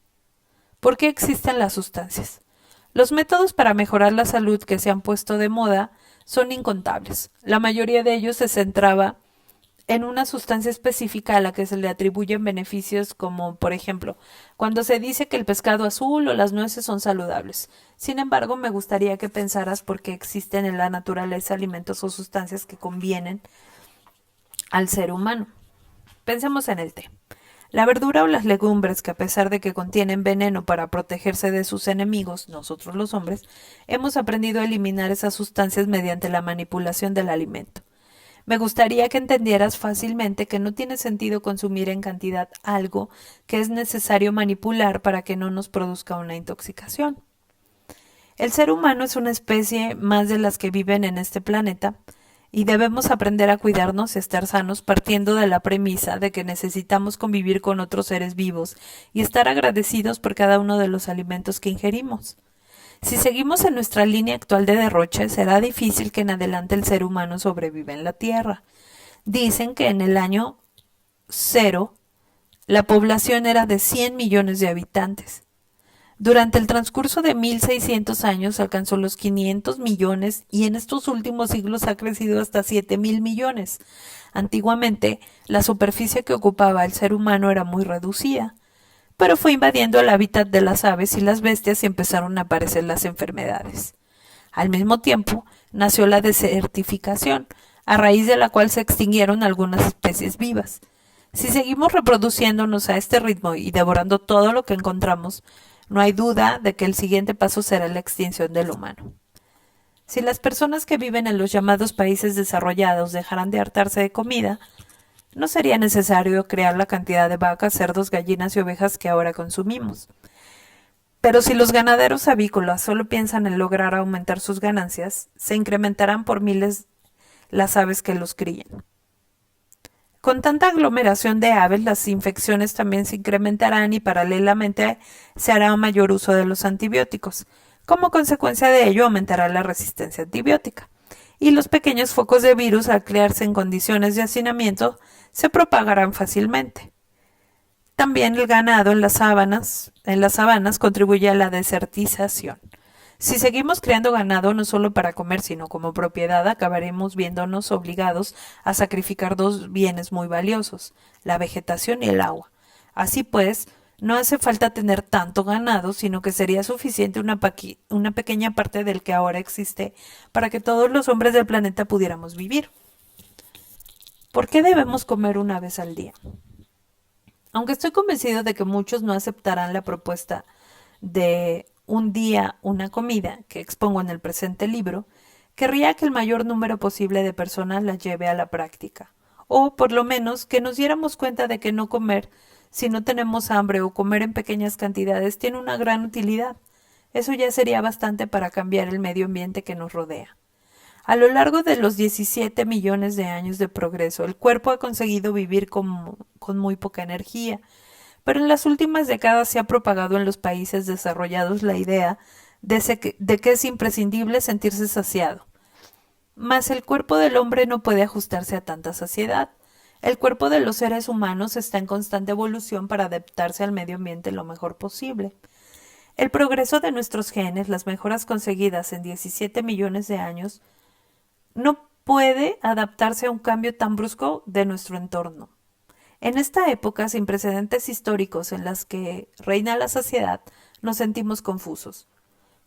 ¿Por qué existen las sustancias? Los métodos para mejorar la salud que se han puesto de moda son incontables. La mayoría de ellos se centraba en una sustancia específica a la que se le atribuyen beneficios como, por ejemplo, cuando se dice que el pescado azul o las nueces son saludables. Sin embargo, me gustaría que pensaras por qué existen en la naturaleza alimentos o sustancias que convienen al ser humano. Pensemos en el té. La verdura o las legumbres, que a pesar de que contienen veneno para protegerse de sus enemigos, nosotros los hombres, hemos aprendido a eliminar esas sustancias mediante la manipulación del alimento. Me gustaría que entendieras fácilmente que no tiene sentido consumir en cantidad algo que es necesario manipular para que no nos produzca una intoxicación. El ser humano es una especie más de las que viven en este planeta y debemos aprender a cuidarnos y estar sanos partiendo de la premisa de que necesitamos convivir con otros seres vivos y estar agradecidos por cada uno de los alimentos que ingerimos. Si seguimos en nuestra línea actual de derroche, será difícil que en adelante el ser humano sobreviva en la Tierra. Dicen que en el año 0 la población era de 100 millones de habitantes. Durante el transcurso de 1600 años alcanzó los 500 millones y en estos últimos siglos ha crecido hasta 7.000 millones. Antiguamente, la superficie que ocupaba el ser humano era muy reducida, pero fue invadiendo el hábitat de las aves y las bestias y empezaron a aparecer las enfermedades. Al mismo tiempo, nació la desertificación, a raíz de la cual se extinguieron algunas especies vivas. Si seguimos reproduciéndonos a este ritmo y devorando todo lo que encontramos, no hay duda de que el siguiente paso será la extinción del humano. Si las personas que viven en los llamados países desarrollados dejaran de hartarse de comida, no sería necesario crear la cantidad de vacas, cerdos, gallinas y ovejas que ahora consumimos. Pero si los ganaderos avícolas solo piensan en lograr aumentar sus ganancias, se incrementarán por miles las aves que los críen. Con tanta aglomeración de aves, las infecciones también se incrementarán y paralelamente se hará mayor uso de los antibióticos. Como consecuencia de ello, aumentará la resistencia antibiótica. Y los pequeños focos de virus, al crearse en condiciones de hacinamiento, se propagarán fácilmente. También el ganado en las sabanas contribuye a la desertización. Si seguimos creando ganado no solo para comer, sino como propiedad, acabaremos viéndonos obligados a sacrificar dos bienes muy valiosos, la vegetación y el agua. Así pues, no hace falta tener tanto ganado, sino que sería suficiente una pequeña parte del que ahora existe para que todos los hombres del planeta pudiéramos vivir. ¿Por qué debemos comer una vez al día? Aunque estoy convencido de que muchos no aceptarán la propuesta de un día una comida que expongo en el presente libro, querría que el mayor número posible de personas la lleve a la práctica, o por lo menos que nos diéramos cuenta de que no comer si no tenemos hambre o comer en pequeñas cantidades tiene una gran utilidad. Eso ya sería bastante para cambiar el medio ambiente que nos rodea. A lo largo de los 17 millones de años de progreso, el cuerpo ha conseguido vivir con muy poca energía, pero en las últimas décadas se ha propagado en los países desarrollados la idea de que es imprescindible sentirse saciado. Mas el cuerpo del hombre no puede ajustarse a tanta saciedad. El cuerpo de los seres humanos está en constante evolución para adaptarse al medio ambiente lo mejor posible. El progreso de nuestros genes, las mejoras conseguidas en 17 millones de años, no puede adaptarse a un cambio tan brusco de nuestro entorno. En esta época sin precedentes históricos en las que reina la saciedad, nos sentimos confusos.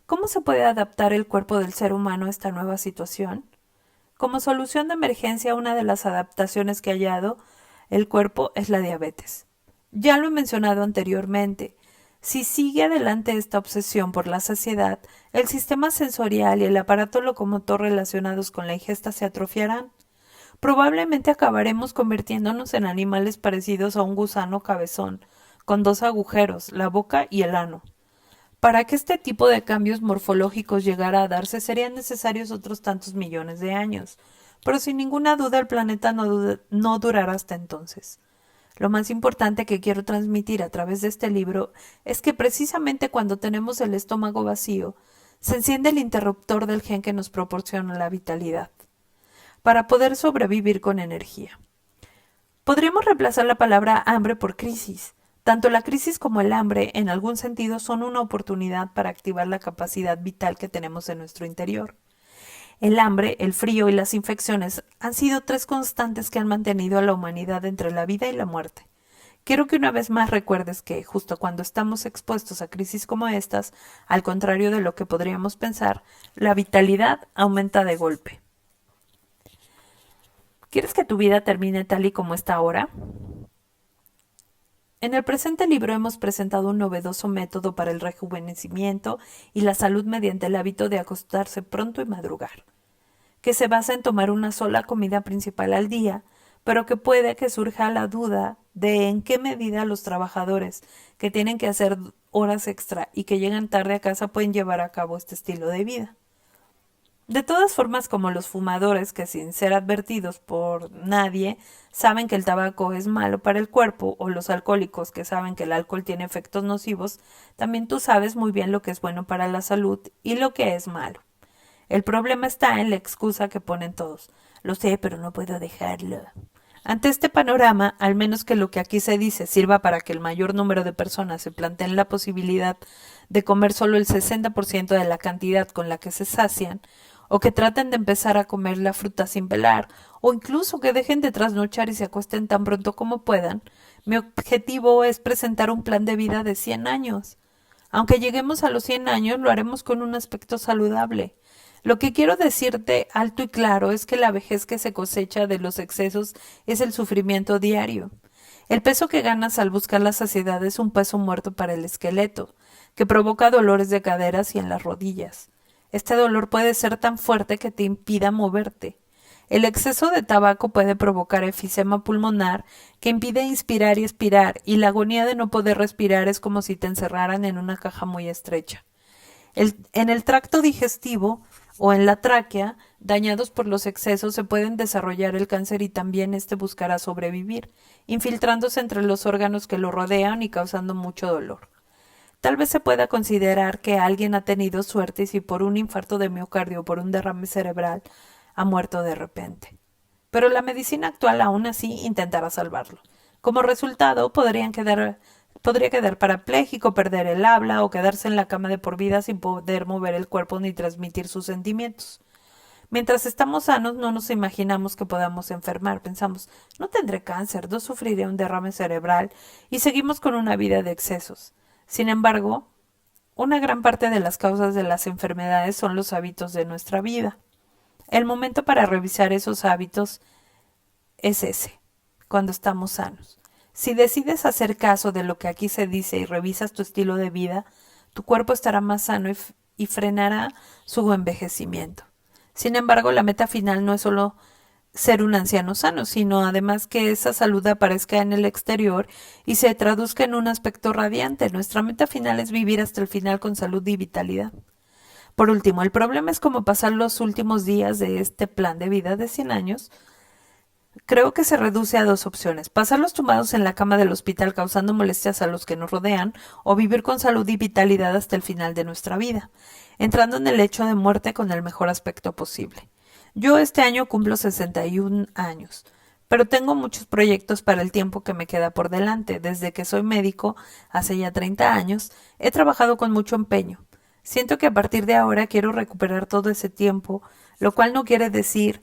¿Cómo se puede adaptar el cuerpo del ser humano a esta nueva situación? Como solución de emergencia, una de las adaptaciones que ha hallado el cuerpo es la diabetes. Ya lo he mencionado anteriormente. Si sigue adelante esta obsesión por la saciedad, el sistema sensorial y el aparato locomotor relacionados con la ingesta se atrofiarán. Probablemente acabaremos convirtiéndonos en animales parecidos a un gusano cabezón, con dos agujeros, la boca y el ano. Para que este tipo de cambios morfológicos llegara a darse serían necesarios otros tantos millones de años, pero sin ninguna duda el planeta no durará hasta entonces. Lo más importante que quiero transmitir a través de este libro es que precisamente cuando tenemos el estómago vacío, se enciende el interruptor del gen que nos proporciona la vitalidad, para poder sobrevivir con energía. Podríamos reemplazar la palabra hambre por crisis. Tanto la crisis como el hambre, en algún sentido, son una oportunidad para activar la capacidad vital que tenemos en nuestro interior. El hambre, el frío y las infecciones han sido tres constantes que han mantenido a la humanidad entre la vida y la muerte. Quiero que una vez más recuerdes que, justo cuando estamos expuestos a crisis como estas, al contrario de lo que podríamos pensar, la vitalidad aumenta de golpe. ¿Quieres que tu vida termine tal y como está ahora? En el presente libro hemos presentado un novedoso método para el rejuvenecimiento y la salud mediante el hábito de acostarse pronto y madrugar, que se basa en tomar una sola comida principal al día, pero que puede que surja la duda de en qué medida los trabajadores que tienen que hacer horas extra y que llegan tarde a casa pueden llevar a cabo este estilo de vida. De todas formas, como los fumadores que sin ser advertidos por nadie saben que el tabaco es malo para el cuerpo, o los alcohólicos que saben que el alcohol tiene efectos nocivos, también tú sabes muy bien lo que es bueno para la salud y lo que es malo. El problema está en la excusa que ponen todos. Lo sé, pero no puedo dejarlo. Ante este panorama, al menos que lo que aquí se dice sirva para que el mayor número de personas se planteen la posibilidad de comer solo el 60% de la cantidad con la que se sacian, o que traten de empezar a comer la fruta sin pelar, o incluso que dejen de trasnochar y se acuesten tan pronto como puedan, mi objetivo es presentar un plan de vida de 100 años. Aunque lleguemos a los 100 años, lo haremos con un aspecto saludable. Lo que quiero decirte alto y claro es que la vejez que se cosecha de los excesos es el sufrimiento diario. El peso que ganas al buscar la saciedad es un peso muerto para el esqueleto, que provoca dolores de caderas y en las rodillas. Este dolor puede ser tan fuerte que te impida moverte. El exceso de tabaco puede provocar efisema pulmonar que impide inspirar y expirar, y la agonía de no poder respirar es como si te encerraran en una caja muy estrecha. En el tracto digestivo o en la tráquea, dañados por los excesos, se pueden desarrollar el cáncer y también este buscará sobrevivir, infiltrándose entre los órganos que lo rodean y causando mucho dolor. Tal vez se pueda considerar que alguien ha tenido suerte si por un infarto de miocardio o por un derrame cerebral ha muerto de repente. Pero la medicina actual aún así intentará salvarlo. Como resultado, podría quedar parapléjico, perder el habla o quedarse en la cama de por vida sin poder mover el cuerpo ni transmitir sus sentimientos. Mientras estamos sanos no nos imaginamos que podamos enfermar. Pensamos, no tendré cáncer, no sufriré un derrame cerebral y seguimos con una vida de excesos. Sin embargo, una gran parte de las causas de las enfermedades son los hábitos de nuestra vida. El momento para revisar esos hábitos es ese, cuando estamos sanos. Si decides hacer caso de lo que aquí se dice y revisas tu estilo de vida, tu cuerpo estará más sano y frenará su envejecimiento. Sin embargo, la meta final no es solo ser un anciano sano, sino además que esa salud aparezca en el exterior y se traduzca en un aspecto radiante. Nuestra meta final es vivir hasta el final con salud y vitalidad. Por último, el problema es cómo pasar los últimos días de este plan de vida de 100 años. Creo que se reduce a dos opciones: pasarlos tumbados en la cama del hospital causando molestias a los que nos rodean, o vivir con salud y vitalidad hasta el final de nuestra vida, entrando en el lecho de muerte con el mejor aspecto posible. Yo este año cumplo 61 años, pero tengo muchos proyectos para el tiempo que me queda por delante. Desde que soy médico, hace ya 30 años, he trabajado con mucho empeño. Siento que a partir de ahora quiero recuperar todo ese tiempo, lo cual no quiere decir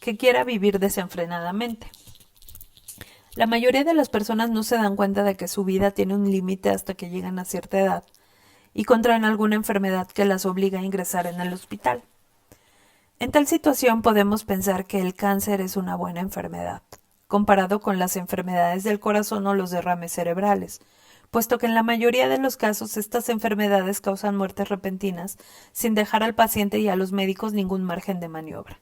que quiera vivir desenfrenadamente. La mayoría de las personas no se dan cuenta de que su vida tiene un límite hasta que llegan a cierta edad y contraen alguna enfermedad que las obliga a ingresar en el hospital. En tal situación podemos pensar que el cáncer es una buena enfermedad, comparado con las enfermedades del corazón o los derrames cerebrales, puesto que en la mayoría de los casos estas enfermedades causan muertes repentinas sin dejar al paciente y a los médicos ningún margen de maniobra.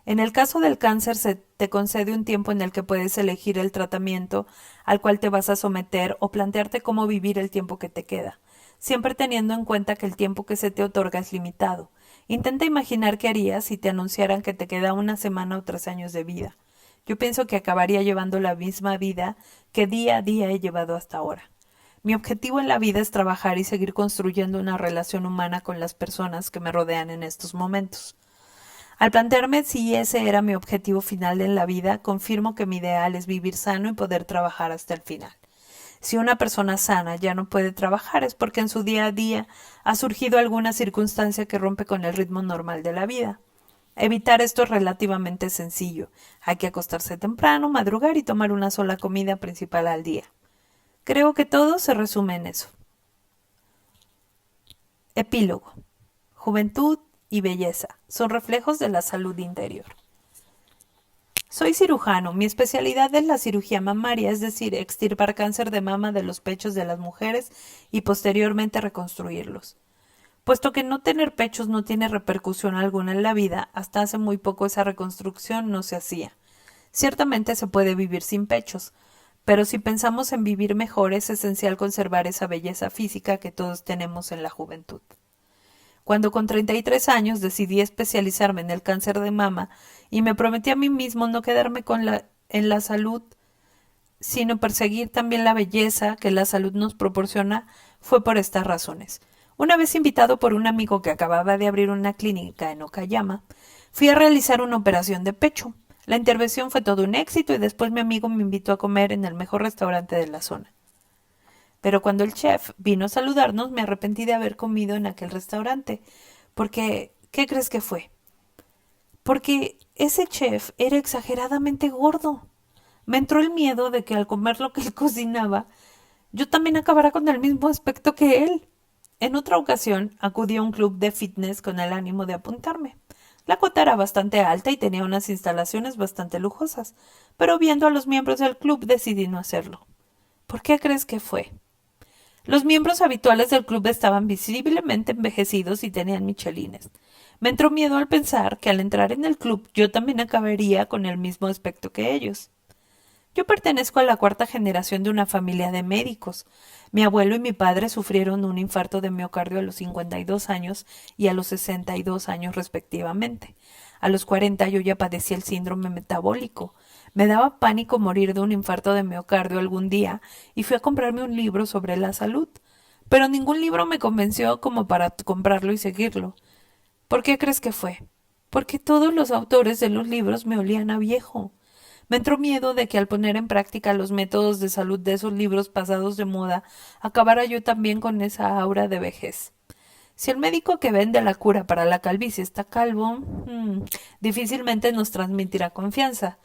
En el caso del cáncer se te concede un tiempo en el que puedes elegir el tratamiento al cual te vas a someter o plantearte cómo vivir el tiempo que te queda, siempre teniendo en cuenta que el tiempo que se te otorga es limitado. Intenta imaginar qué harías si te anunciaran que te queda una semana o 3 años de vida. yo pienso que acabaría llevando la misma vida que día a día he llevado hasta ahora. Mi objetivo en la vida es trabajar y seguir construyendo una relación humana con las personas que me rodean en estos momentos. Al plantearme si ese era mi objetivo final en la vida, confirmo que mi ideal es vivir sano y poder trabajar hasta el final. Si una persona sana ya no puede trabajar es porque en su día a día ha surgido alguna circunstancia que rompe con el ritmo normal de la vida. Evitar esto es relativamente sencillo. Hay que acostarse temprano, madrugar y tomar una sola comida principal al día. Creo que todo se resume en eso. Epílogo. Juventud y belleza son reflejos de la salud interior. Soy cirujano. Mi especialidad es la cirugía mamaria, es decir, extirpar cáncer de mama de los pechos de las mujeres y posteriormente reconstruirlos. Puesto que no tener pechos no tiene repercusión alguna en la vida, hasta hace muy poco esa reconstrucción no se hacía. Ciertamente se puede vivir sin pechos, pero si pensamos en vivir mejor es esencial conservar esa belleza física que todos tenemos en la juventud. Cuando con 33 años decidí especializarme en el cáncer de mama y me prometí a mí mismo no quedarme en la salud, sino perseguir también la belleza que la salud nos proporciona, fue por estas razones. Una vez invitado por un amigo que acababa de abrir una clínica en Okayama, fui a realizar una operación de pecho. La intervención fue todo un éxito y después mi amigo me invitó a comer en el mejor restaurante de la zona. Pero cuando el chef vino a saludarnos, me arrepentí de haber comido en aquel restaurante. Porque, ¿qué crees que fue? Porque ese chef era exageradamente gordo. Me entró el miedo de que al comer lo que él cocinaba, yo también acabara con el mismo aspecto que él. En otra ocasión acudí a un club de fitness con el ánimo de apuntarme. La cuota era bastante alta y tenía unas instalaciones bastante lujosas, pero viendo a los miembros del club decidí no hacerlo. ¿Por qué crees que fue? Los miembros habituales del club estaban visiblemente envejecidos y tenían michelines. Me entró miedo al pensar que al entrar en el club yo también acabaría con el mismo aspecto que ellos. Yo pertenezco a la cuarta generación de una familia de médicos. Mi abuelo y mi padre sufrieron un infarto de miocardio a los 52 años y a los 62 años respectivamente. A los 40 yo ya padecí el síndrome metabólico. Me daba pánico morir de un infarto de miocardio algún día y fui a comprarme un libro sobre la salud. Pero ningún libro me convenció como para comprarlo y seguirlo. ¿Por qué crees que fue? Porque todos los autores de los libros me olían a viejo. Me entró miedo de que al poner en práctica los métodos de salud de esos libros pasados de moda, acabara yo también con esa aura de vejez. Si el médico que vende la cura para la calvicie está calvo, difícilmente nos transmitirá confianza.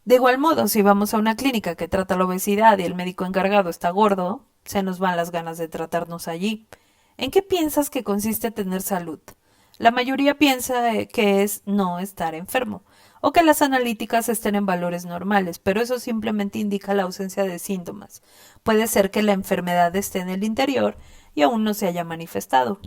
De igual modo, si vamos a una clínica que trata la obesidad y el médico encargado está gordo, se nos van las ganas de tratarnos allí. ¿En qué piensas que consiste tener salud? La mayoría piensa que es no estar enfermo, o que las analíticas estén en valores normales, pero eso simplemente indica la ausencia de síntomas. Puede ser que la enfermedad esté en el interior y aún no se haya manifestado.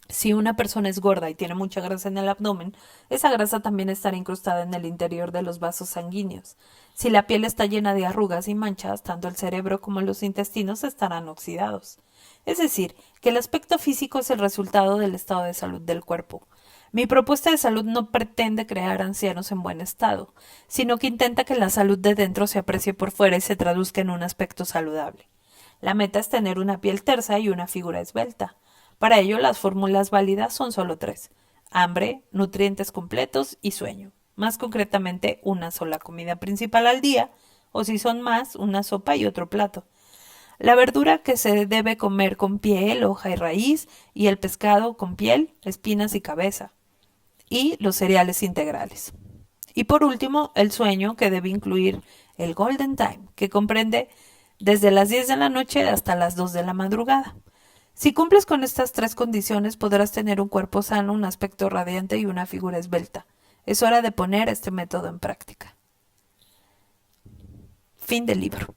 Si una persona es gorda y tiene mucha grasa en el abdomen, esa grasa también estará incrustada en el interior de los vasos sanguíneos. Si la piel está llena de arrugas y manchas, tanto el cerebro como los intestinos estarán oxidados. Es decir, que el aspecto físico es el resultado del estado de salud del cuerpo. Mi propuesta de salud no pretende crear ancianos en buen estado, sino que intenta que la salud de dentro se aprecie por fuera y se traduzca en un aspecto saludable. La meta es tener una piel tersa y una figura esbelta. Para ello, las fórmulas válidas son solo 3: hambre, nutrientes completos y sueño. Más concretamente, una sola comida principal al día, o si son más, una sopa y otro plato. La verdura que se debe comer con piel, hoja y raíz, y el pescado con piel, espinas y cabeza. Y los cereales integrales. Y por último, el sueño, que debe incluir el Golden Time, que comprende desde las 10 de la noche hasta las 2 de la madrugada. Si cumples con estas 3 condiciones, podrás tener un cuerpo sano, un aspecto radiante y una figura esbelta. Es hora de poner este método en práctica. Fin del libro.